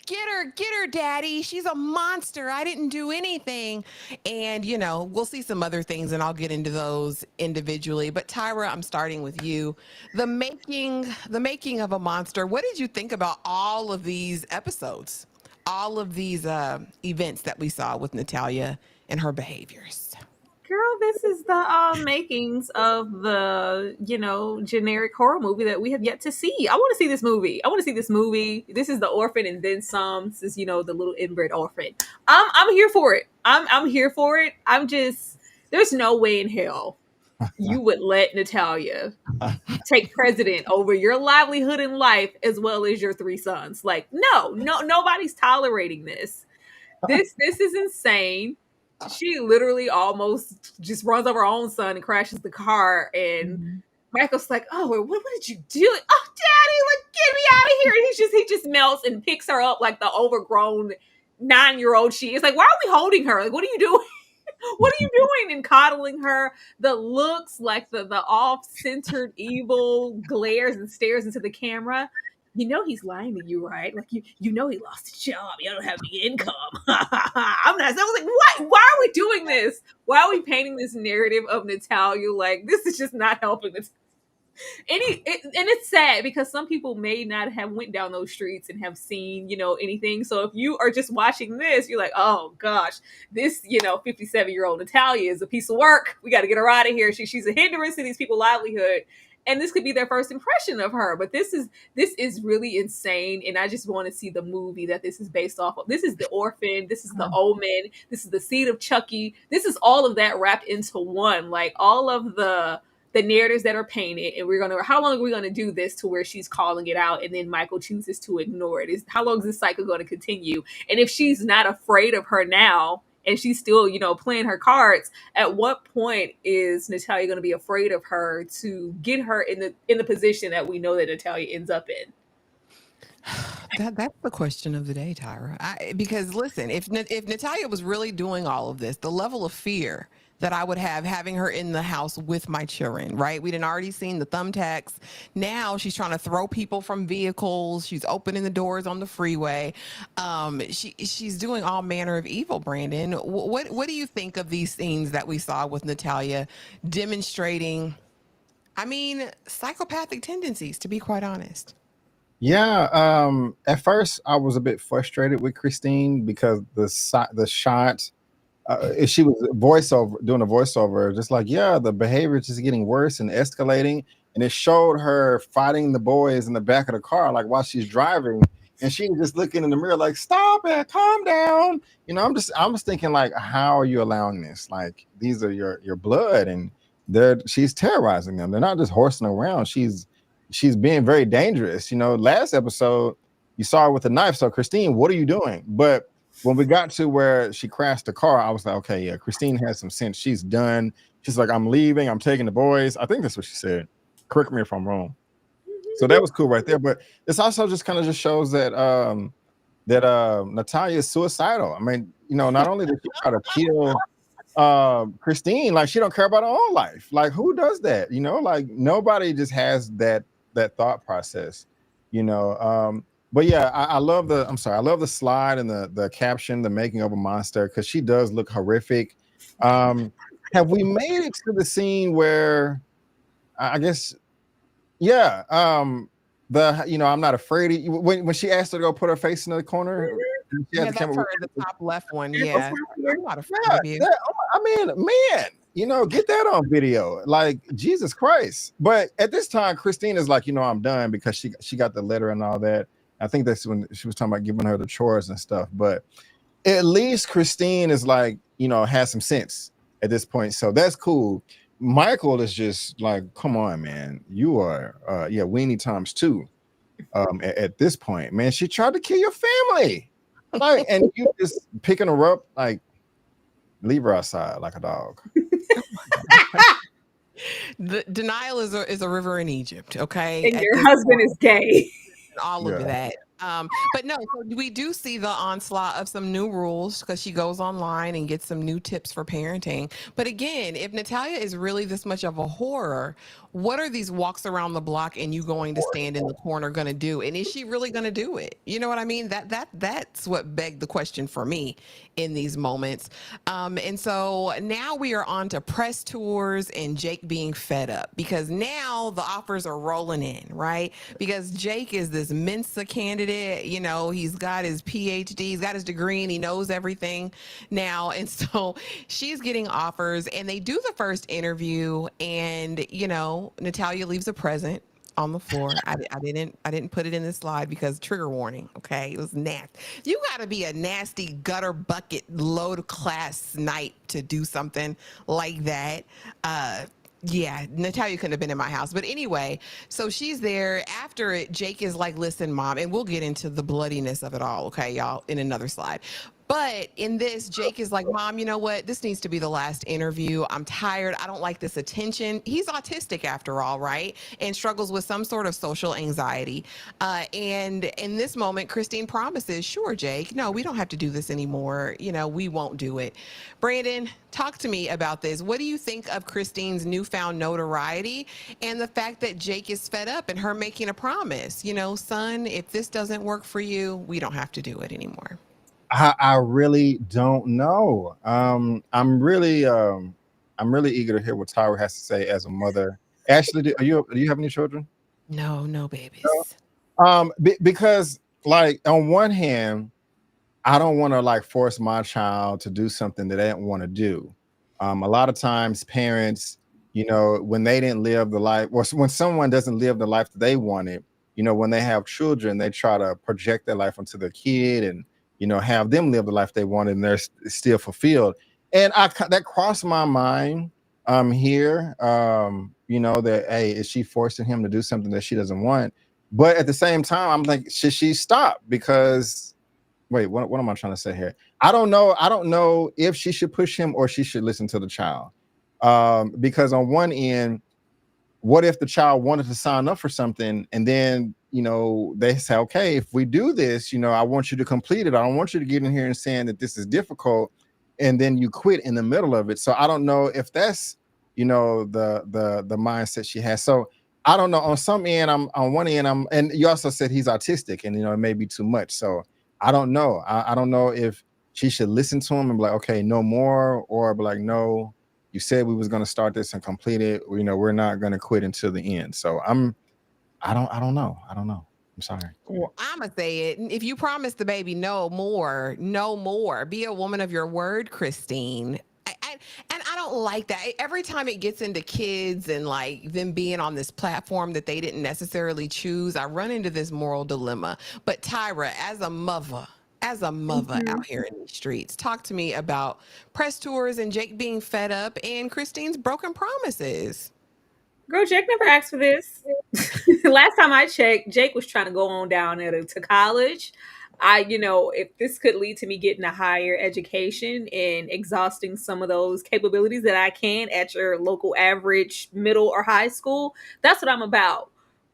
Get her, daddy. She's a monster. I didn't do anything. And, we'll see some other things and I'll get into those individually. But Tyra, I'm starting with you. The making of a monster. What did you think about all of these episodes? All of these events that we saw with Natalia and her behaviors? Girl, this is the makings of the, generic horror movie that we have yet to see. I want to see this movie. This is the orphan and then some. This is, the little inbred orphan. I'm here for it. I'm here for it. There's no way in hell you would let Natalia take precedent over your livelihood in life as well as your 3 sons. Like, no, nobody's tolerating this. This is insane. She literally almost just runs over her own son and crashes the car. And Michael's like, "Oh, what did you do? Oh, daddy, like, get me out of here!" And he just melts and picks her up like the overgrown 9-year-old she is. Like, why are we holding her? Like, what are you doing? What are you doing? And coddling her. The looks, like the off-centered evil, glares and stares into the camera. He's lying to you, right? Like, he lost his job. You don't have any income. I was like, what? Why are we doing this? Why are we painting this narrative of Natalia? Like, this is just not helping. And it's sad because some people may not have went down those streets and have seen, anything. So if you are just watching this, you're like, oh gosh, this, 57-year-old Natalia is a piece of work. We got to get her out of here. She's a hindrance to these people's livelihood. And this could be their first impression of her. But this is really insane. And I just want to see the movie that this is based off of. This is The Orphan. This is The Omen. This is The Seed of Chucky. This is all of that wrapped into one. Like, all of the narratives that are painted. And how long are we going to do this to where she's calling it out and then Michael chooses to ignore it? How long is this cycle going to continue? And if she's not afraid of her now, and she's still, playing her cards, at what point is Natalia going to be afraid of her to get her in the position that we know that Natalia ends up in? That's the question of the day, Tyra. Because listen, if Natalia was really doing all of this, the level of fear that I would have having her in the house with my children, right? We'd already seen the thumbtacks. Now she's trying to throw people from vehicles. She's opening the doors on the freeway. She's doing all manner of evil, Brandon. What do you think of these scenes that we saw with Natalia demonstrating, psychopathic tendencies, to be quite honest? Yeah. At first I was a bit frustrated with Kristine because the shot, she was doing a voiceover, just like, yeah, the behavior is just getting worse and escalating. And it showed her fighting the boys in the back of the car, like while she's driving. And she was just looking in the mirror, like, stop it, calm down. I'm just thinking, like, how are you allowing this? Like, these are your blood, and she's terrorizing them. They're not just horsing around. She's being very dangerous. Last episode, you saw her with a knife. So, Kristine, what are you doing? But when we got to where she crashed the car, I was like, okay, yeah, Kristine has some sense. She's done. She's like, I'm leaving. I'm taking the boys. I think that's what she said. Correct me if I'm wrong. So that was cool right there. But this also just kind of just shows that Natalia is suicidal. Not only did she try to kill Kristine, like, she don't care about her own life. Like, who does that? Like, nobody just has that thought process. But yeah, I love the slide and the caption, the making of a monster, because she does look horrific. Have we made it to the scene where, I guess, yeah, I'm not afraid of you. When she asked her to go put her face in the corner, she had Yeah, the that's camera. her, the top left one. Yeah. I'm not afraid Yeah, of you. I mean, man, get that on video. Like, Jesus Christ. But at this time, Kristine is like, I'm done, because she got the letter and all that. I think that's when she was talking about giving her the chores and stuff. But at least Kristine is like, has some sense at this point. So that's cool. Michael is just like, come on, man. You are weenie times two. At this point, man, she tried to kill your family. Like, and you just picking her up, like, leave her outside like a dog. The denial is a river in Egypt. Okay, And at your this husband point, is gay. all of Yeah. that. But no, so we do see the onslaught of some new rules because she goes online and gets some new tips for parenting. But again, if Natalia is really this much of a horror, what are these walks around the block and you going to stand in the corner going to do? And is she really going to do it? You know what I mean? That's what begged the question for me in these moments. And so now we are on to press tours and Jake being fed up, because now the offers are rolling in, right? Because Jake is this Mensa candidate. He's got his PhD, he's got his degree, and he knows everything now. And so she's getting offers, and they do the first interview, and Natalia leaves a present on the floor. I didn't put it in this slide because trigger warning. Okay, it was nasty. You got to be a nasty gutter bucket low class snipe to do something like that. Yeah, Natalia couldn't have been in my house. But anyway, so she's there. After it, Jake is like, listen, Mom, and we'll get into the bloodiness of it all, okay, y'all, in another slide. But in this, Jake is like, Mom, you know what? This needs to be the last interview. I'm tired. I don't like this attention. He's autistic after all, right? And struggles with some sort of social anxiety. And in this moment, Kristine promises, sure, Jake, no, we don't have to do this anymore. We won't do it. Brandon, talk to me about this. What do you think of Kristine's newfound notoriety and the fact that Jake is fed up and her making a promise? Son, if this doesn't work for you, we don't have to do it anymore. I really don't know. I'm really eager to hear what Tyra has to say as a mother. Ashley, do you have any children? No babies. Because, like, on one hand, I don't want to like force my child to do something that they don't want to do. A lot of times parents, when they didn't live the life, or when someone doesn't live the life that they wanted, when they have children, they try to project their life onto their kid and, have them live the life they wanted, and they're still fulfilled. And that crossed my mind here, that, hey, is she forcing him to do something that she doesn't want? But at the same time, I'm like, should she stop? Because, wait, what am I trying to say here? I don't know if she should push him or she should listen to the child. Because on one end, what if the child wanted to sign up for something and then, they say, okay, if we do this, I want you to complete it. I don't want you to get in here and saying that this is difficult and then you quit in the middle of it. So I don't know if that's, the mindset she has. So I don't know. On some end, on one end, and you also said he's autistic and, it may be too much. So I don't know. I don't know if she should listen to him and be like, okay, no more, or be like, no, you said we was going to start this and complete it. We're not going to quit until the end. So I don't know. I'm sorry. Well, I'm going to say it. If you promise the baby no more. Be a woman of your word, Kristine. And I don't like that. Every time it gets into kids and like them being on this platform that they didn't necessarily choose, I run into this moral dilemma. But Tyra, as a mother out here in the streets, talk to me about press tours and Jake being fed up and Kristine's broken promises. Girl, Jake never asked for this. Last time I checked, Jake was trying to go on down to college. If this could lead to me getting a higher education and exhausting some of those capabilities that I can at your local average middle or high school, that's what I'm about.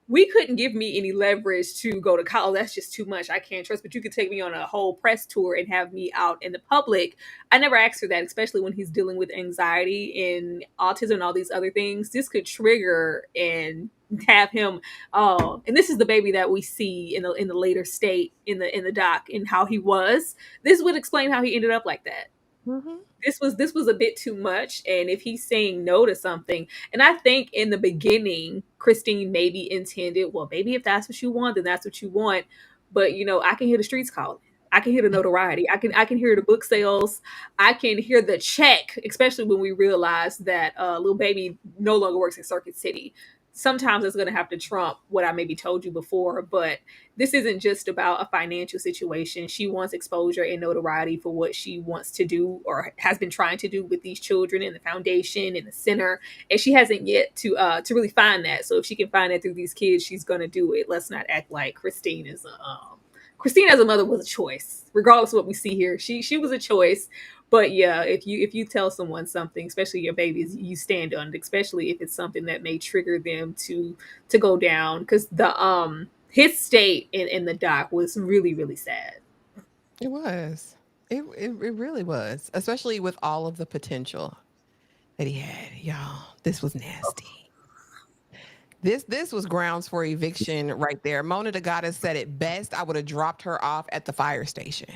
We couldn't give me any leverage to go to college. That's just too much. I can't trust, but you could take me on a whole press tour and have me out in the public. I never asked for that, especially when he's dealing with anxiety and autism and all these other things. This could trigger and have him. And this is the baby that we see in the later state in the doc and how he was. This would explain how he ended up like that. Mhm. This was a bit too much. And if he's saying no to something, and I think in the beginning Kristine maybe intended, well, maybe if that's what you want, then that's what you want. But I can hear the streets calling. I can hear the notoriety. I can hear the book sales. I can hear the check, especially when we realize that little baby no longer works in Circuit City. Sometimes it's going to have to trump what I maybe told you before. But this isn't just about a financial situation. She wants exposure and notoriety for what she wants to do or has been trying to do with these children in the foundation and the center, and she hasn't yet to really find that. So if she can find that through these kids, she's gonna do it. Let's not act like Kristine as a mother was a choice. Regardless of what we see here, she was a choice. But yeah, if you tell someone something, especially your babies, you stand on it, especially if it's something that may trigger them to go down. Because the his state in the doc was really, really sad. It was. It really was, especially with all of the potential that he had. Y'all, this was nasty. This was grounds for eviction right there. Mona the goddess said it best. I would have dropped her off at the fire station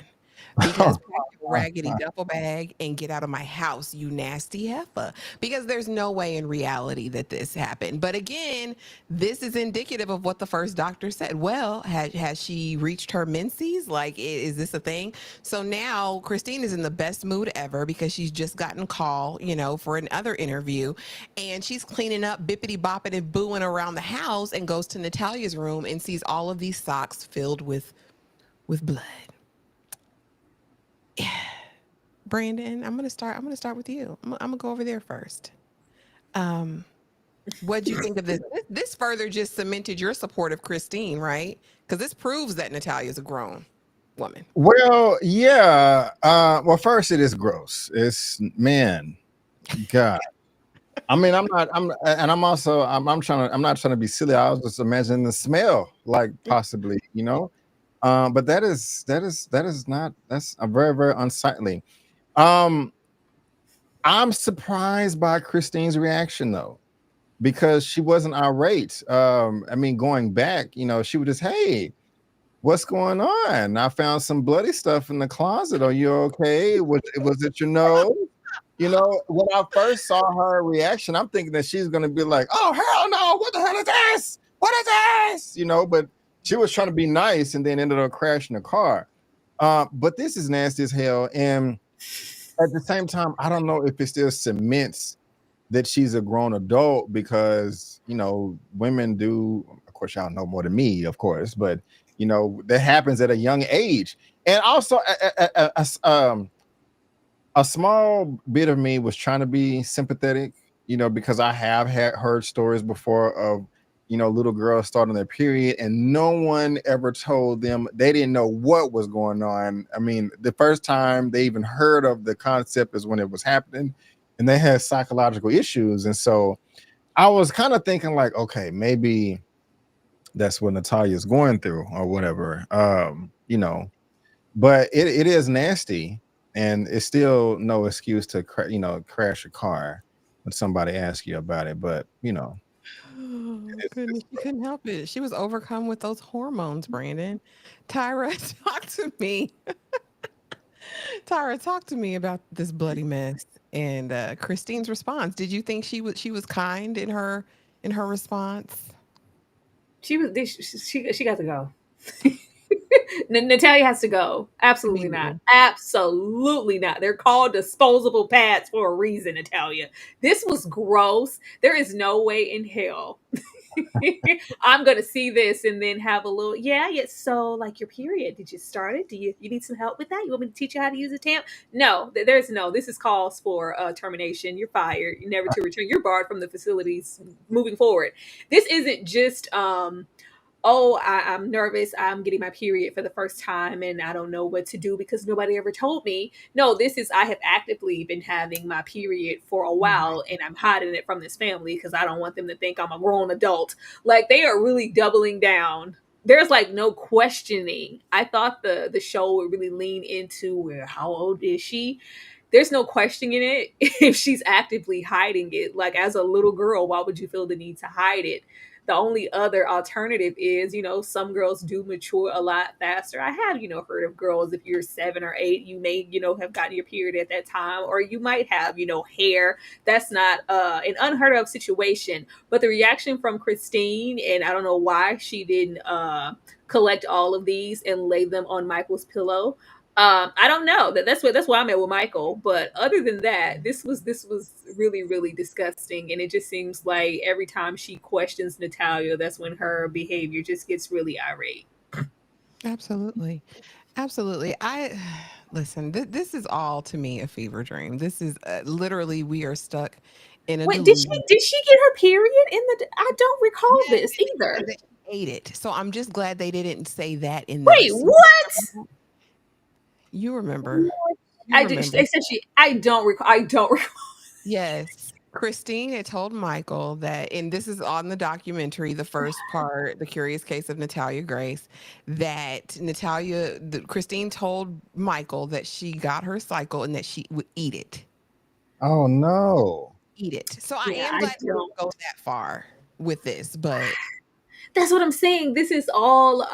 because pack your raggedy duffel bag and get out of my house, you nasty heifer. Because there's no way in reality that this happened. But again, this is indicative of what the first doctor said. Well, has she reached her menses? Like, is this a thing? So now Kristine is in the best mood ever because she's just gotten call, for another interview, and she's cleaning up, bippity bopping and booing around the house, and goes to Natalia's room and sees all of these socks filled with blood. Brandon, I'm gonna start with you. I'm gonna go over there first. What'd you think of this? This further just cemented your support of Kristine, right? Because this proves that Natalia's a grown woman. Well, yeah. Well, first, it is gross. It's man, God. I mean, I'm not. And I'm also. I'm trying to. I'm not trying to be silly. I was just imagining the smell, like possibly, But that is not. That's a very, very unsightly. Um, I'm surprised by Kristine's reaction though, because she wasn't irate. I mean, going back, she would just, hey, what's going on? I found some bloody stuff in the closet. Are you okay? Was it your nose? When I first saw her reaction, I'm thinking that she's gonna be like, oh hell no, what the hell is this? What is this? But she was trying to be nice and then ended up crashing the car. But this is nasty as hell. And at the same time, I don't know if it still cements that she's a grown adult because women do, of course y'all know more than me, of course, but that happens at a young age. And also a small bit of me was trying to be sympathetic, because I have heard stories before of little girls starting their period and no one ever told them. They didn't know what was going on. I mean, the first time they even heard of the concept is when it was happening, and they had psychological issues. And so I was kind of thinking like, okay, maybe that's what Natalia's going through or whatever. But it is nasty, and it's still no excuse to crash a car when somebody asks you about it. But Oh it's goodness, she couldn't help it. She was overcome with those hormones, Brandon. Tyra, talk to me. Tyra, talk to me about this bloody mess and Kristine's response. Did you think she was kind in her response? She got to go. Natalia has to go. Absolutely not. Immediately. Absolutely not. They're called disposable pads for a reason, Natalia. This was gross. There is no way in hell I'm gonna see this and then have a little, yeah. So like your period, did you start it? Do you need some help with that? You want me to teach you how to use a tamp? No, there's no. This is calls for termination. You're fired. You're never to return. You're barred from the facilities moving forward. This isn't just oh, I'm nervous. I'm getting my period for the first time and I don't know what to do because nobody ever told me. No, this is, I have actively been having my period for a while and I'm hiding it from this family because I don't want them to think I'm a grown adult. Like they are really doubling down. There's like no questioning. I thought the show would really lean into where how old is she? There's no questioning it if she's actively hiding it. Like as a little girl, why would you feel the need to hide it? The only other alternative is, some girls do mature a lot faster. I have, heard of girls, if you're 7 or 8, you may, have gotten your period at that time, or you might have, hair. That's not an unheard of situation. But the reaction from Kristine, and I don't know why she didn't collect all of these and lay them on Michael's pillow. I don't know. That's why I'm at with Michael. But other than that, this was really, really disgusting. And it just seems like every time she questions Natalia, that's when her behavior just gets really irate. Absolutely. Absolutely. I listen, this is all to me a fever dream. This is literally we are stuck in a Wait, did she delusion. did she get her period in the? I don't recall Yes, this and it says either. that she ate it. So I'm just glad they didn't say that in Wait, this. what? You remember. You I did. remember. They said she. I don't recall. I don't recall. Yes. Christine had told Michael that, and this is on the documentary, the first part, The Curious Case of Natalia Grace, that Christine told Michael that she got her cycle and that she would eat it. Oh no. Eat it. So I Yeah, am I glad we don't. didn't go that far with this, but That's what I'm saying. This is all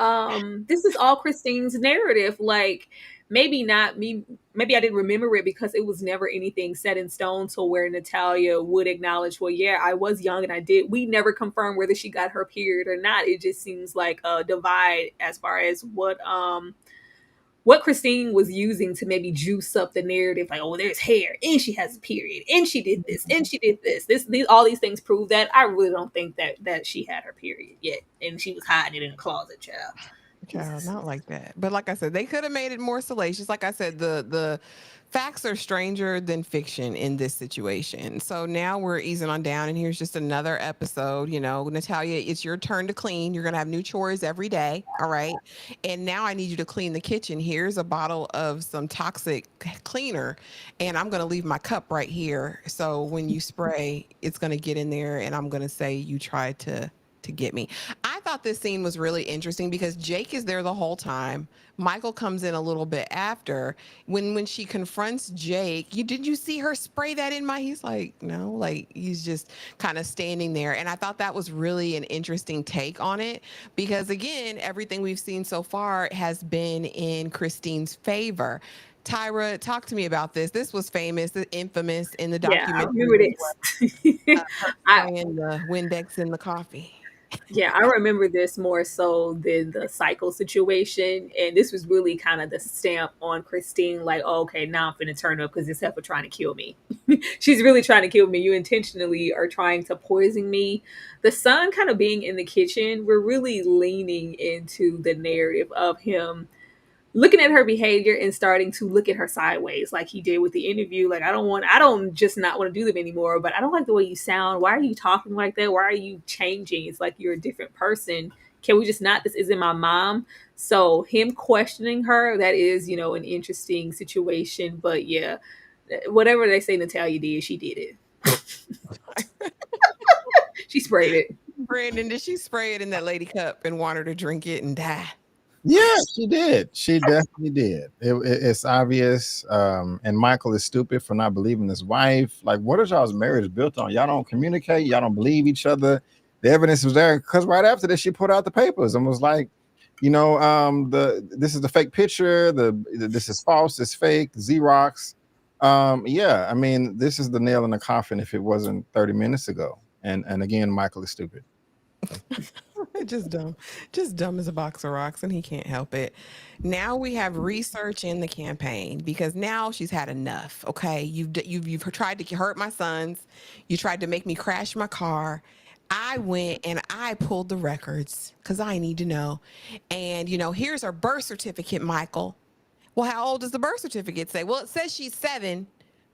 Christine's narrative. Like, maybe not me, maybe I didn't remember it because it was never anything set in stone to where Natalia would acknowledge, well, yeah, I was young and I did. We never confirmed whether she got her period or not. It just seems like a divide as far as what Kristine was using to maybe juice up the narrative, like, oh, there's hair, and she has a period, and she did this, and she did this. All these things prove that. I really don't think that she had her period yet, and she was hiding it in a closet, child. child, Jesus. not like that. But like I said, they could have made it more salacious. Like I said, the facts are stranger than fiction in this situation. So now we're easing on down, and here's just another episode. Natalia, it's your turn to clean. You're gonna have new chores every day. All right. And now I need you to clean the kitchen. Here's a bottle of some toxic cleaner, and I'm gonna leave my cup right here. So when you spray, it's gonna get in there, and I'm gonna say you tried to get me. I thought this scene was really interesting because Jake is there the whole time. Michael comes in a little bit after. When she confronts Jake, did you see her spray that in my? He's like, no, like he's just kind of standing there. And I thought that was really an interesting take on it because again, everything we've seen so far has been in Christine's favor. Tyra, talk to me about this. This was famous, infamous in the Yeah, I documentary remember as well. this. Her I spraying the Windex in the coffee. Yeah, I remember this more so than the cycle situation. And this was really kind of the stamp on Kristine, like, oh, okay, now I'm finna turn up because this heifer trying to kill me. She's really trying to kill me. You intentionally are trying to poison me. The son kind of being in the kitchen, we're really leaning into the narrative of him looking at her behavior and starting to look at her sideways like he did with the interview. Like, I don't just not want to do them anymore, but I don't like the way you sound. Why are you talking like that? Why are you changing? It's like you're a different person. Can we just not? This isn't my mom. So him questioning her, that is, an interesting situation. But yeah, whatever they say Natalia did, she did it. She sprayed it. Brandon, did she spray it in that lady cup and want her to drink it and die? Yeah, she did. She definitely did. It's obvious. And Michael is stupid for not believing his wife. Like, what is y'all's marriage built on? Y'all don't communicate. Y'all don't believe each other. The evidence was there because right after this, she put out the papers and was like, this is the fake picture. This is false. It's fake. Xerox. Yeah, I mean, this is the nail in the coffin. If it wasn't 30 minutes ago. And again, Michael is stupid. Just dumb as a box of rocks, and he can't help it. Now we have research in the campaign because now she's had enough. Okay, you've tried to hurt my sons, you tried to make me crash my car. I went and I pulled the records because I need to know. And here's her birth certificate, Michael. Well, how old does the birth certificate say? Well, it says she's 7,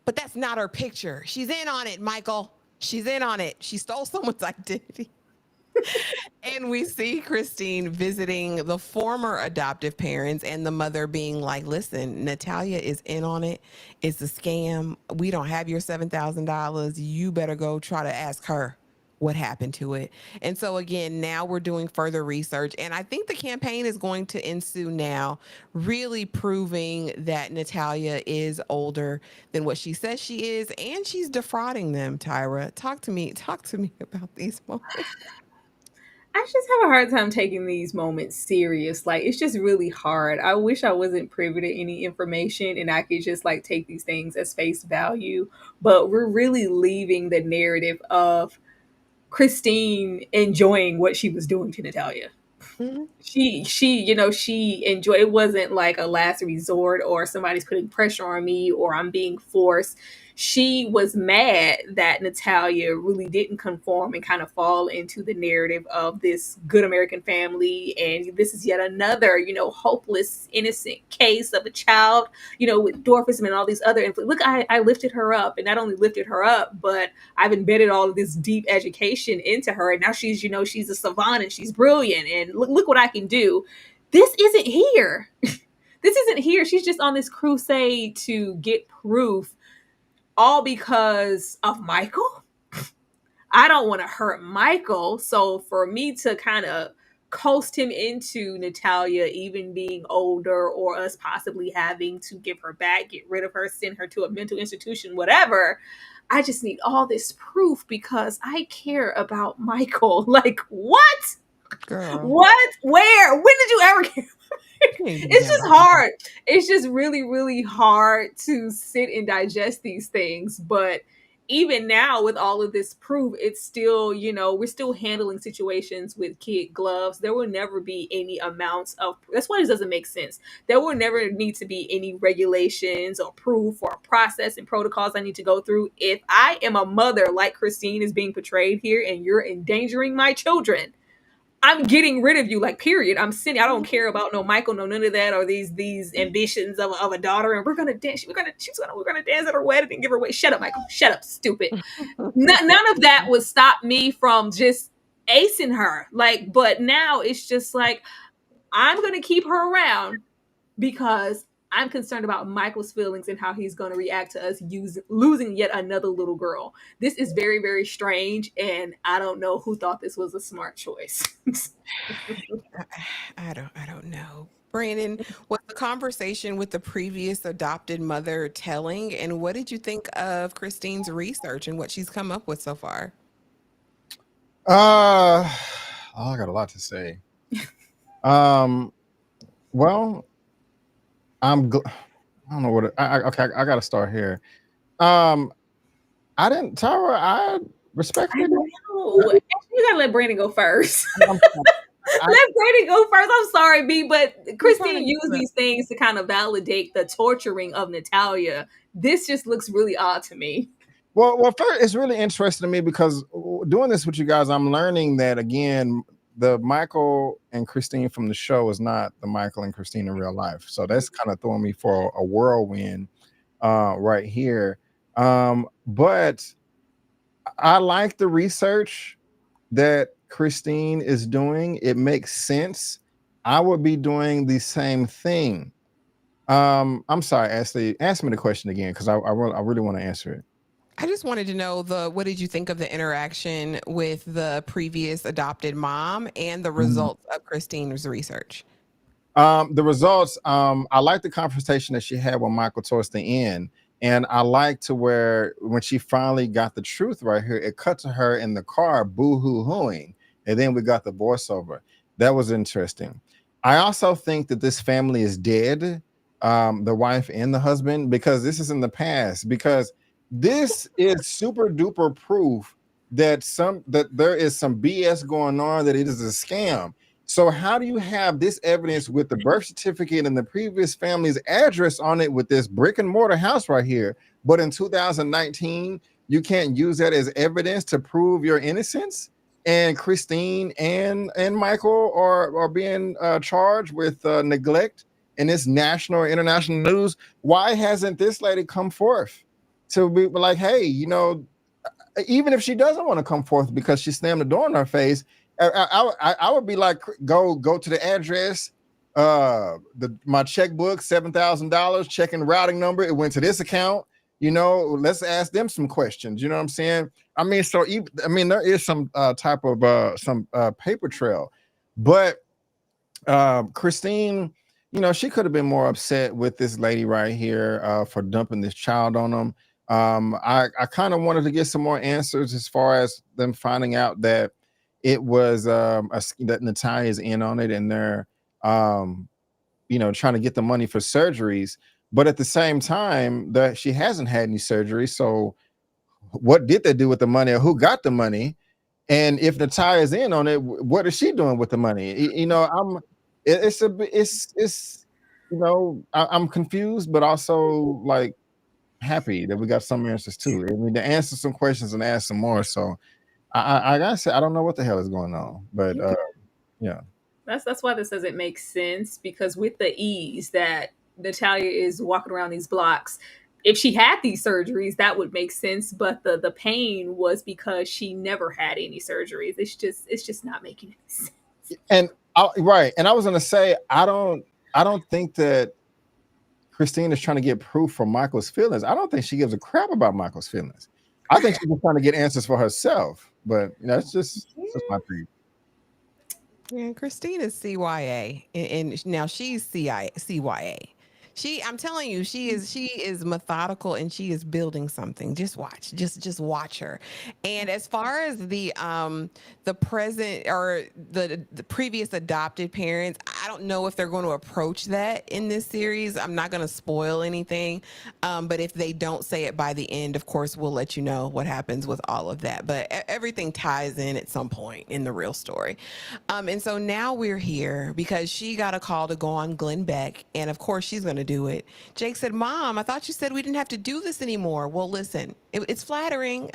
but that's not her picture. She's in on it, Michael. She's in on it. She stole someone's identity. And we see Kristine visiting the former adoptive parents and the mother being like, listen, Natalia is in on it. It's a scam. We don't have your $7,000. You better go try to ask her what happened to it. And so again, now we're doing further research. And I think the campaign is going to ensue now, really proving that Natalia is older than what she says she is. And she's defrauding them, Tyra. Talk to me about these moments. I just have a hard time taking these moments serious. Like, it's just really hard. I wish I wasn't privy to any information and I could just like take these things as face value. But we're really leaving the narrative of Kristine enjoying what she was doing to Natalia. Mhm. She enjoyed. It wasn't like a last resort or somebody's putting pressure on me or I'm being forced. She was mad that Natalia really didn't conform and kind of fall into the narrative of this good American family, and this is yet another hopeless innocent case of a child with dwarfism and all these other look. I lifted her up, and not only lifted her up, but I've embedded all of this deep education into her, and now she's a savant and she's brilliant, and look what I can do. This isn't here. This isn't here. She's just on this crusade to get proof, all because of Michael. I don't want to hurt Michael, so for me to kind of coast him into Natalia even being older, or us possibly having to give her back, get rid of her, send her to a mental institution, whatever. I just need all this proof because I care about Michael. Like, what? Girl, What? Where? When did you ever care? you ain't do It's that just about me. hard. It's just really, really hard to sit and digest these things. But even now, with all of this proof, it's still, we're still handling situations with kid gloves. There will never be any amounts of, that's why this doesn't make sense. There will never need to be any regulations or proof or process and protocols I need to go through. If I am a mother like Kristine is being portrayed here and you're endangering my children, I'm getting rid of you, like, period. I'm sending. I don't care about no Michael, no none of that, or these ambitions of a daughter. And we're gonna dance. We're gonna dance at her wedding and give her away. Shut up, Michael. Shut up, stupid. None of that would stop me from just acing her. Like, but now it's just like I'm gonna keep her around because I'm concerned about Michael's feelings and how he's going to react to us losing yet another little girl. This is very, very strange, and I don't know who thought this was a smart choice. I don't know. Brandon, was the conversation with the previous adopted mother telling? And what did you think of Christine's research and what she's come up with so far? I got a lot to say. Well, I don't know what okay, I got to start here. I didn't, Tara, I respectfully I know. You gotta let Brandon go first. I'm I, Let Brandon go first. I'm sorry, B, but I'm trying to Kristine get used the these things to kind of validate the torturing of Natalia. This just looks really odd to me. well, first, it's really interesting to me because doing this with you guys, I'm learning that again, the Michael and Kristine from the show is not the Michael and Kristine in real life. So that's kind of throwing me for a whirlwind right here. But I like the research that Kristine is doing. It makes sense. I would be doing the same thing. I'm sorry, Ashley. Ask me the question again because I really want to answer it. I just wanted to know what did you think of the interaction with the previous adopted mom and the results of Christine's research? The results, I like the conversation that she had with Michael towards the end. And I like to where when she finally got the truth right here, it cut to her in the car boo-hoo-hooing. And then we got the voiceover. That was interesting. I also think that this family is dead, the wife and the husband, because this is in the past, because this is super duper proof that there is some BS going on, that it is a scam. So how do you have this evidence with the birth certificate and the previous family's address on it with this brick and mortar house right here, but in 2019 you can't use that as evidence to prove your innocence? And Kristine and Michael are being charged with neglect in this national or international news. Why hasn't this lady come forth to be like, hey, even if she doesn't want to come forth because she slammed the door in her face, I would be like, go to the address, my checkbook, $7,000, checking routing number. It went to this account. Let's ask them some questions. You know what I'm saying? I mean, there is some type of some paper trail, but Kristine, she could have been more upset with this lady right here for dumping this child on them. I kind of wanted to get some more answers as far as them finding out that it was that Natalia's in on it, and they're trying to get the money for surgeries, but at the same time that she hasn't had any surgery. So what did they do with the money, or who got the money? And if Natalia's in on it, what is she doing with the money? I'm confused, but also like happy that we got some answers too. I mean, to answer some questions and ask some more. So I gotta say, I don't know what the hell is going on, but yeah. That's why this doesn't make sense, because with the ease that Natalia is walking around these blocks, if she had these surgeries, that would make sense. But the pain was because she never had any surgeries. It's just not making any sense. And right, and I was gonna say, I don't think that Kristine is trying to get proof from Michael's feelings. I don't think she gives a crap about Michael's feelings. I think she's just trying to get answers for herself. But it's just my thing. Yeah, Kristine is CYA, and now she's CYA. I'm telling you, she is methodical, and she is building something. Just watch, just watch her. And as far as the present or the previous adopted parents, I don't know if they're going to approach that in this series. I'm not going to spoil anything, but if they don't say it by the end, of course, we'll let you know what happens with all of that. But everything ties in at some point in the real story. And so now we're here because she got a call to go on Glenn Beck, and of course she's going to do it. Jake said, "Mom, I thought you said we didn't have to do this anymore." Well, listen, it's flattering.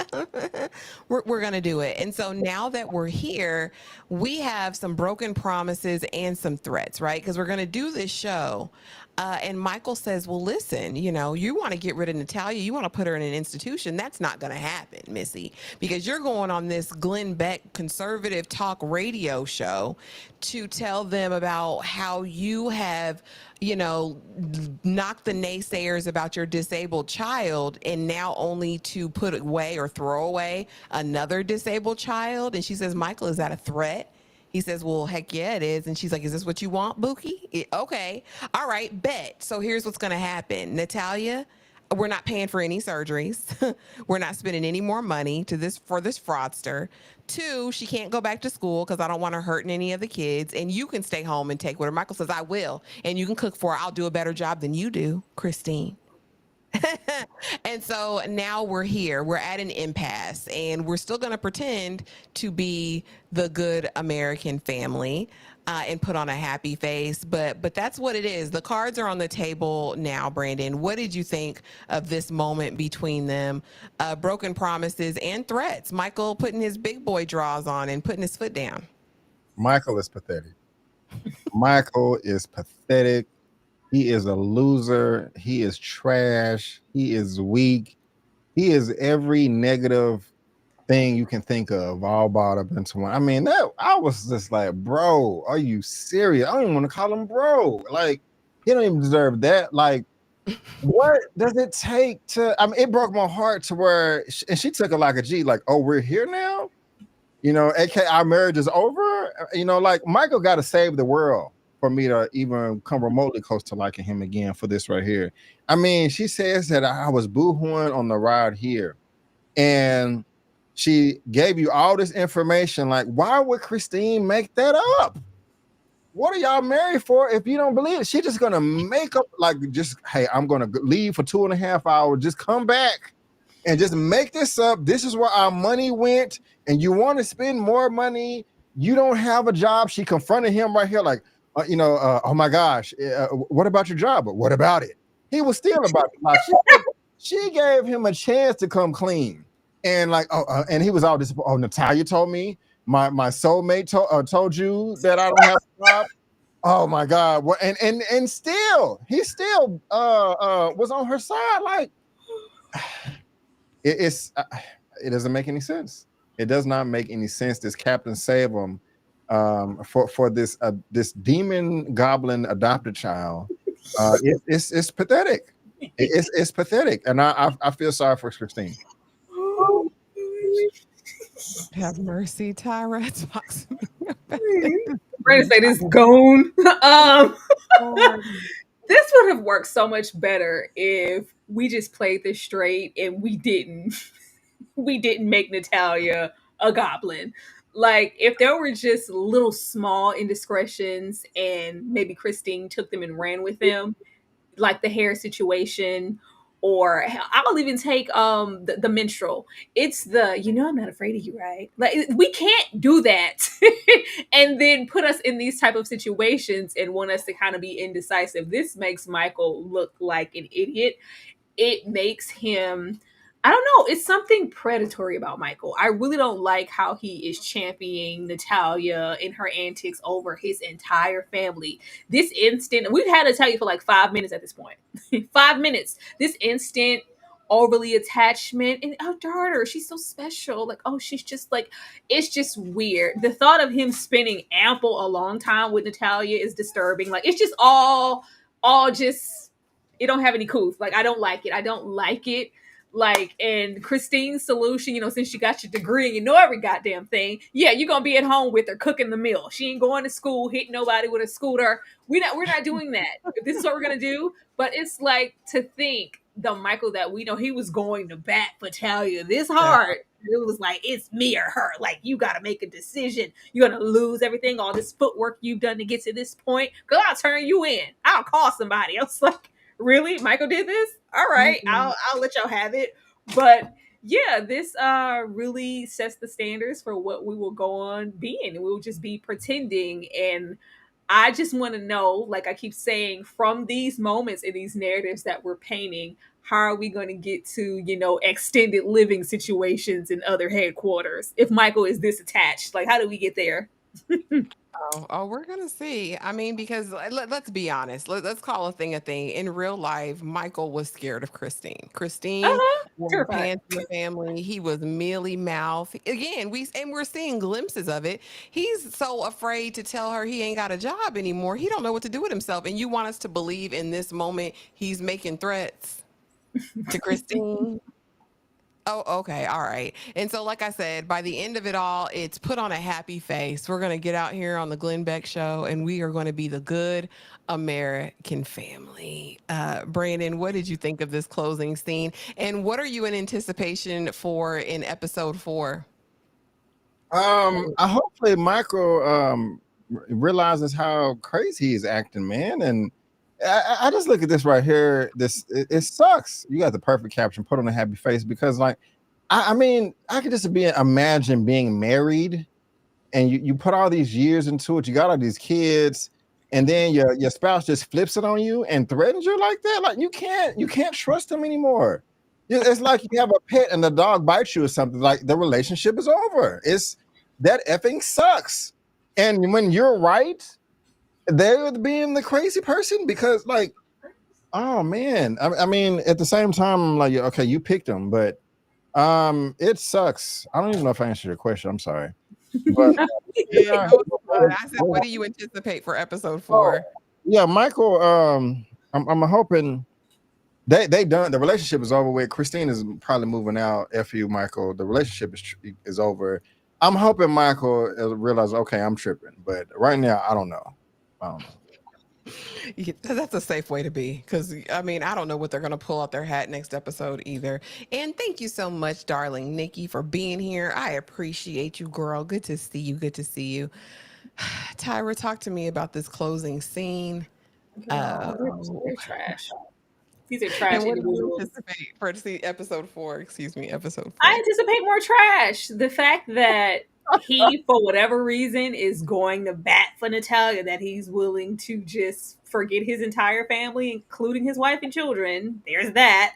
we're going to do it. And so now that we're here, we have some broken promises and some threats, right? Because we're going to do this show. And Michael says, well, listen, you want to get rid of Natalia. You want to put her in an institution. That's not going to happen, Missy, because you're going on this Glenn Beck conservative talk radio show to tell them about how you have, knocked the naysayers about your disabled child, and now only to put away or throw away another disabled child. And she says, Michael, is that a threat? He says, well, heck yeah, it is. And she's like, is this what you want, Buki? Okay. All right, bet. So here's what's going to happen. Natalia, we're not paying for any surgeries. We're not spending any more money for this fraudster. 2, she can't go back to school because I don't want her hurting any of the kids. And you can stay home and take with her. Michael says, I will. And you can cook for her. I'll do a better job than you do, Kristine. And so now we're here. We're at an impasse, and we're still going to pretend to be the good American family and put on a happy face. But that's what it is. The cards are on the table now, Brandon. What did you think of this moment between them? Broken promises and threats. Michael putting his big boy draws on and putting his foot down. Michael is pathetic. Michael is pathetic. He is a loser. He is trash. He is weak. He is every negative thing you can think of, all bought up into one. I mean, I was just like, bro, are you serious? I don't even want to call him bro. Like, he don't even deserve that. Like, what does it take to? I mean, it broke my heart to where, and she took it like a G. Like, oh, we're here now. AK, our marriage is over. Like Michael got to save the world for me to even come remotely close to liking him again for this right here. I mean, she says that I was boo-hooing on the ride here, and she gave you all this information. Like, why would Kristine make that up? What are y'all married for if you don't believe it? She's just gonna make up, like, just, hey, I'm gonna leave for 2.5 hours, just come back and just make this up. This is where our money went, and you want to spend more money. You don't have a job. She confronted him right here, like, oh my gosh, what about your job? But what about it? He was still about it. Like, she gave him a chance to come clean, and like, and he was all disappointed. Oh, Natalia told me, my soulmate told you that I don't have a job. Oh my God! And still, he still was on her side. Like, it doesn't make any sense. It does not make any sense. This Captain Save-'em for this demon goblin adopted child, it's pathetic. It's pathetic, and I feel sorry for Kristine. Have mercy, Tyra. Brandon say this gone. This would have worked so much better if we just played this straight and we didn't make Natalia a goblin. Like, if there were just little small indiscretions and maybe Kristine took them and ran with them, like the hair situation, or I'll even take the minstrel. It's the, I'm not afraid of you, right? Like, we can't do that and then put us in these type of situations and want us to kind of be indecisive. This makes Michael look like an idiot. It makes him, I don't know, it's something predatory about Michael. I really don't like how he is championing Natalia and her antics over his entire family. This instant, we've had Natalia for like 5 minutes at this point. 5 minutes. This instant overly attachment, and our daughter, she's so special. Like, oh, she's just like, it's just weird. The thought of him spending ample a long time with Natalia is disturbing. Like, it's just all just, it don't have any couth. Like, I don't like it. I don't like it. Like, and Kristine's solution, since you got your degree and you know every goddamn thing, yeah, you're gonna be at home with her cooking the meal. She ain't going to school, hitting nobody with a scooter. We're not doing that. If this is what we're gonna do. But it's like, to think the Michael that we know, he was going to bat for Talia this hard. It was like, it's me or her. Like, you got to make a decision. You're going to lose everything, all this footwork you've done to get to this point. Because I'll turn you in. I'll call somebody. I was like, really? Michael did this? All right, I'll let y'all have it. But yeah, this really sets the standards for what we will go on being. We will just be pretending. And I just want to know, like I keep saying, from these moments in these narratives that we're painting, how are we going to get to, extended living situations in other headquarters if Michael is this attached? Like, how do we get there? Oh, we're gonna see. I mean, because let's be honest. Let's call a thing a thing. In real life, Michael was scared of Kristine. Kristine was a Terrified. pants in the family. He was mealy mouth. Again, we're seeing glimpses of it. He's so afraid to tell her he ain't got a job anymore. He don't know what to do with himself. And you want us to believe in this moment he's making threats to Kristine? Oh, okay. All right. And so, like I said, by the end of it all, it's put on a happy face. We're going to get out here on the Glenn Beck show and we are going to be the good American family. Brandon, what did you think of this closing scene? And what are you in anticipation for in episode 4? Hopefully Michael realizes how crazy he's acting, man. And I just look at this right here. It sucks. You got the perfect caption, put on a happy face, because like I mean, I could just imagine being married and you put all these years into it, you got all these kids, and then your spouse just flips it on you and threatens you like that. Like, you can't trust them anymore. It's like you have a pet and the dog bites you or something. Like, the relationship is over. It's that effing sucks. And when you're right, they're being the crazy person, because like, oh man, I mean, at the same time, I'm like, okay, you picked them, but it sucks. I don't even know if I answered your question. I'm sorry. But yeah, I said, what do you anticipate for episode 4? yeah, Michael, I'm hoping they done, the relationship is over with. Kristine is probably moving out. F you, Michael. The relationship is over. I'm hoping Michael realizes, okay, I'm tripping, but right now I don't know. Yeah, that's a safe way to be, because I mean, I don't know what they're going to pull out their hat next episode either. And thank you so much, darling Nikki, for being here. I appreciate you, girl. Good to see you. Good to see you. Tyra, talk to me about this closing scene. They're trash. These are trash And what do you individuals. anticipate for episode 4? Excuse me, episode 4. I anticipate more trash. The fact that he, for whatever reason, is going to bat for Natalia, that he's willing to just forget his entire family, including his wife and children. There's that.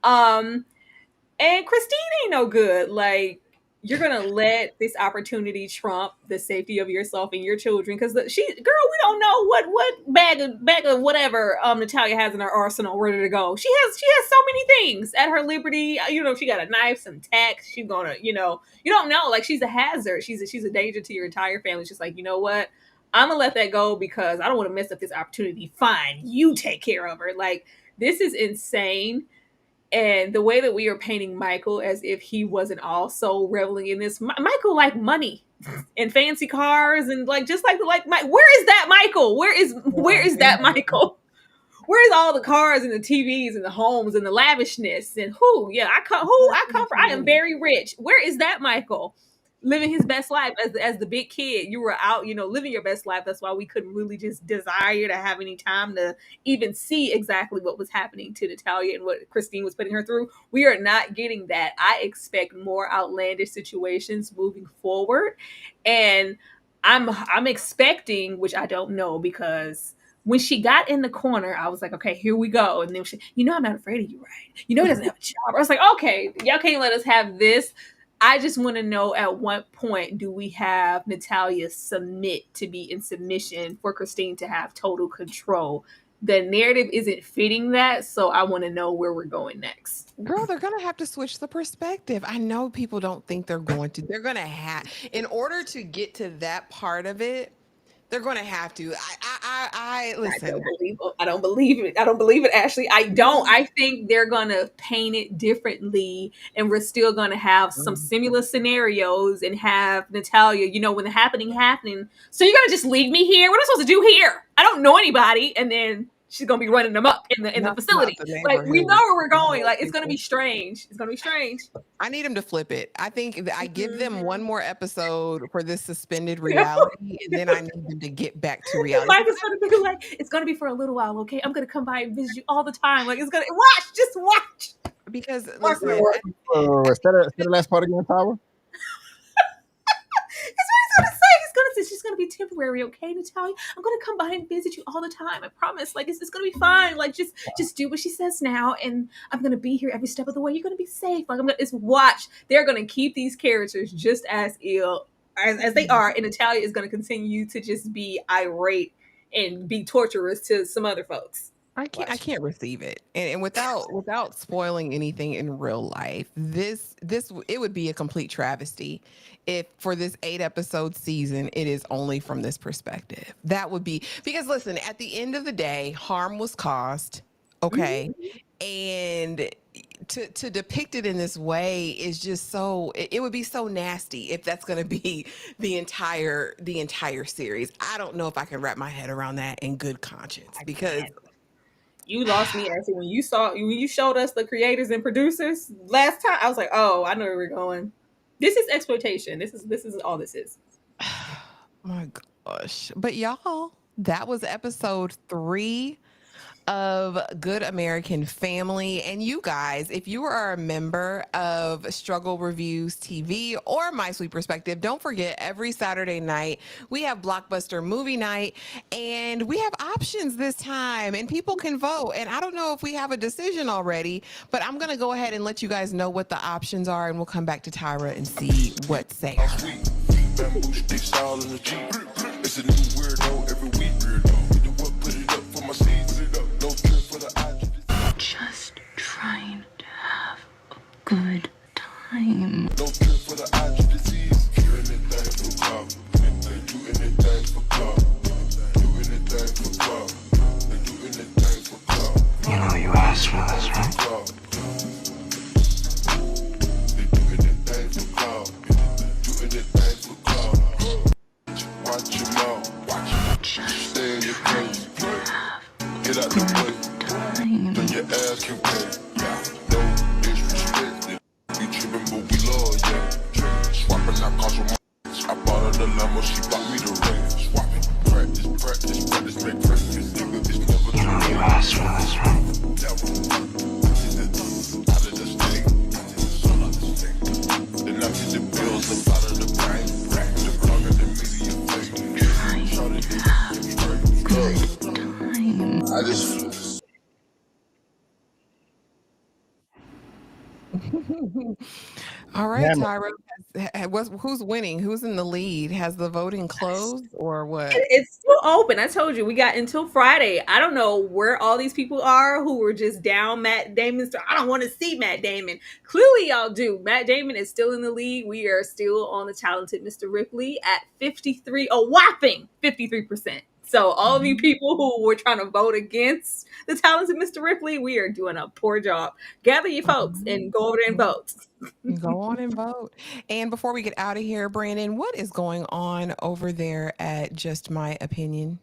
And Kristine ain't no good. Like, you're gonna let this opportunity trump the safety of yourself and your children, because we don't know what bag of whatever Natalia has in her arsenal ready to go. She has so many things at her liberty. She got a knife, some tacks. She's gonna, you don't know. Like, she's a hazard. She's a danger to your entire family. It's just like, you know what? I'm gonna let that go because I don't want to mess up this opportunity. Fine, you take care of her. Like, this is insane. And the way that we are painting Michael as if he wasn't also reveling in this, Michael like money and fancy cars and like, just like where is that Michael? Where is that Michael? Where is all the cars and the TVs and the homes and the lavishness and I come from? I am very rich. Where is that Michael? living his best life as the big kid. You were out, living your best life. That's why we couldn't really just desire to have any time to even see exactly what was happening to Natalia and what Kristine was putting her through. We are not getting that. I expect more outlandish situations moving forward, and I'm expecting, which I don't know, because when she got in the corner, I was like, okay, here we go. And then she, I'm not afraid of you, right? He doesn't have a job. I was like, okay, y'all can't let us have this. I just want to know, at what point do we have Natalia submit to be in submission for Kristine to have total control? The narrative isn't fitting that, so I want to know where we're going next. Girl, they're going to have to switch the perspective. I know people don't think they're going to. They're going to have, in order to get to that part of it, they're going to have to. I listen. I don't believe it. I don't believe it, Ashley. I don't. I think they're going to paint it differently, and we're still going to have some similar scenarios and have Natalia, when the happening. So you're going to just leave me here? What am I supposed to do here? I don't know anybody. And then she's going to be running them up in the facility. Like, we know where we're going. Like, it's going to be strange. It's going to be strange. I need them to flip it. I think I give them one more episode for this suspended reality, and then I need them to get back to reality. Life is going to be like, it's going to be for a little while, okay? I'm going to come by and visit you all the time. Like, it's going to just watch. Because listen, say the last part again, Tyra. She's gonna be temporary, okay, Natalia? I'm gonna come by and visit you all the time. I promise. Like, it's gonna be fine. Like, just do what she says now, and I'm gonna be here every step of the way. You're gonna be safe. Like, watch. They're gonna keep these characters just as ill as they are, and Natalia is gonna continue to just be irate and be torturous to some other folks. I can't receive it, and without spoiling anything in real life, this it would be a complete travesty if for this 8-episode season it is only from this perspective. That would be, because listen, at the end of the day, harm was caused, okay, and to depict it in this way is just so, it would be so nasty if that's going to be the entire series. I don't know if I can wrap my head around that in good conscience, because. You lost me, Ashley. When you showed us the creators and producers last time, I was like, oh, I know where we're going. This is exploitation. This is all this is. My gosh. But y'all, that was episode 3 of Good American Family. And you guys, if you are a member of Struggle Reviews TV or My Sweet Perspective, don't forget, every Saturday night we have Blockbuster Movie Night, and we have options this time, and people can vote. And I don't know if we have a decision already, but I'm going to go ahead and let you guys know what the options are, and we'll come back to Tyra and see what say. It's a new weirdo every week. Put it up for my seeds. Just trying to have a good time. No cure for the eye disease. Do anything for club. Do anything for club. Do anything for club. Do anything for club. You know you asked for this, right? They do anything for club. Do anything for club. Watch your mouth. Watch it. Just stay in your place. Get out the way. Then your ass can pay. No disrespect. We trippin', but we love, yeah. Swapping, I cost her my. I bought her the Lambo, she bought me the ring. Swapping, practice, make friends. Nigga, it's never too late. You know you asked for this, right? Out of the state, son of the state. Then I get the bills up out of the bank. The plug in the media fake. Trying to have a good time. I just. All right, Tyra. Who's winning? Who's in the lead? Has the voting closed or what? It's still open. I told you we got until Friday. I don't know where all these people are who were just down Matt Damon. I don't want to see Matt Damon. Clearly, y'all do. Matt Damon is still in the lead. We are still on the talented Mr. Ripley at 53, a whopping 53%. So all of you people who were trying to vote against the talented Mr. Ripley, we are doing a poor job. Gather your folks and go over there and vote. Go on and vote. And before we get out of here, Brandon, what is going on over there at Just My Opinion?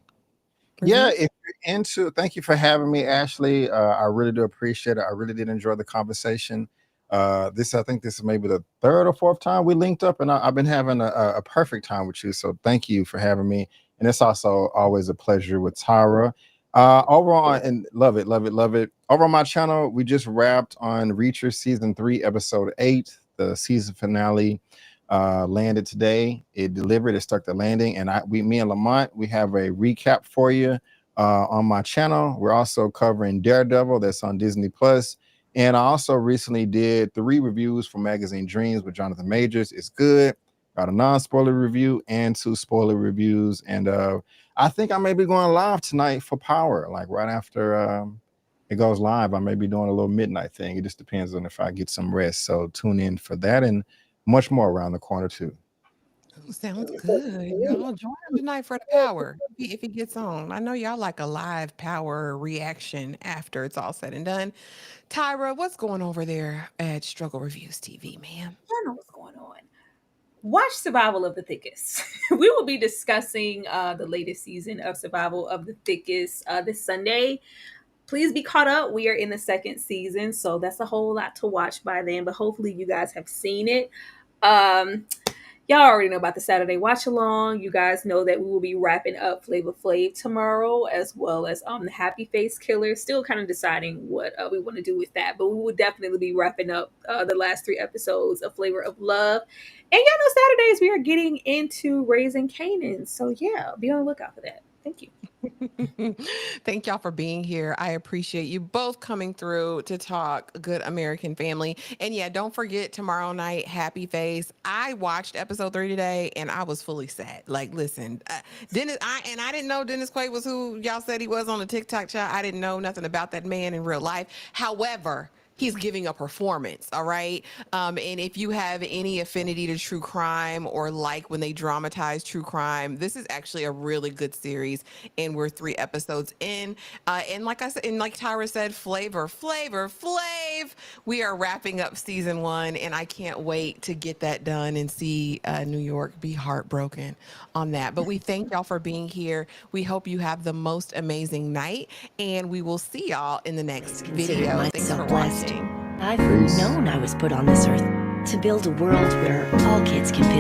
Yeah, if you're into, thank you for having me, Ashley. I really do appreciate it. I really did enjoy the conversation. I think this is maybe the third or fourth time we linked up, and I've been having a perfect time with you. So thank you for having me. And it's also always a pleasure with Tyra. Overall, and love it, love it, love it. Over on my channel, we just wrapped on Reacher season 3, episode 8. The season finale landed today. It delivered. It stuck the landing. And me and Lamont, we have a recap for you on my channel. We're also covering Daredevil. That's on Disney Plus. And I also recently did 3 reviews for Magazine Dreams with Jonathan Majors. It's good. Got a non-spoiler review and 2 spoiler reviews. And I think I may be going live tonight for Power, like right after it goes live. I may be doing a little midnight thing. It just depends on if I get some rest. So tune in for that and much more around the corner too. Ooh, sounds good. Y'all join him tonight for the Power if he gets on. I know y'all like a live Power reaction after it's all said and done. Tyra, what's going over there at Struggle Reviews TV, ma'am? I know what's going on. Watch Survival of the Thickest. We will be discussing the latest season of Survival of the Thickest this Sunday. Please be caught up. We are in the 2nd season, so that's a whole lot to watch by then, but hopefully you guys have seen it. Y'all already know about the Saturday watch along. You guys know that we will be wrapping up Flavor Flav tomorrow, as well as the Happy Face Killer. Still kind of deciding what we want to do with that, but we will definitely be wrapping up the last 3 episodes of Flavor of Love. And y'all know Saturdays we are getting into Raising Kanan. So yeah, be on the lookout for that. Thank you. Thank y'all for being here. I appreciate you both coming through to talk Good American Family. And yeah, don't forget tomorrow night, Happy Face. I watched episode 3 today and I was fully sad. Like, listen, Dennis, I didn't know Dennis Quaid was who y'all said he was on the TikTok chat. I didn't know nothing about that man in real life. However, he's giving a performance, all right? And if you have any affinity to true crime or like when they dramatize true crime, this is actually a really good series, and we're 3 episodes in. And like I said, and like Tyra said, Flavor Flav. We are wrapping up season 1, and I can't wait to get that done and see New York be heartbroken on that. But we thank y'all for being here. We hope you have the most amazing night, and we will see y'all in the next Consider video. Thanks myself for blessed. watching. I've Peace. known I was put on this earth to build a world where all kids can feel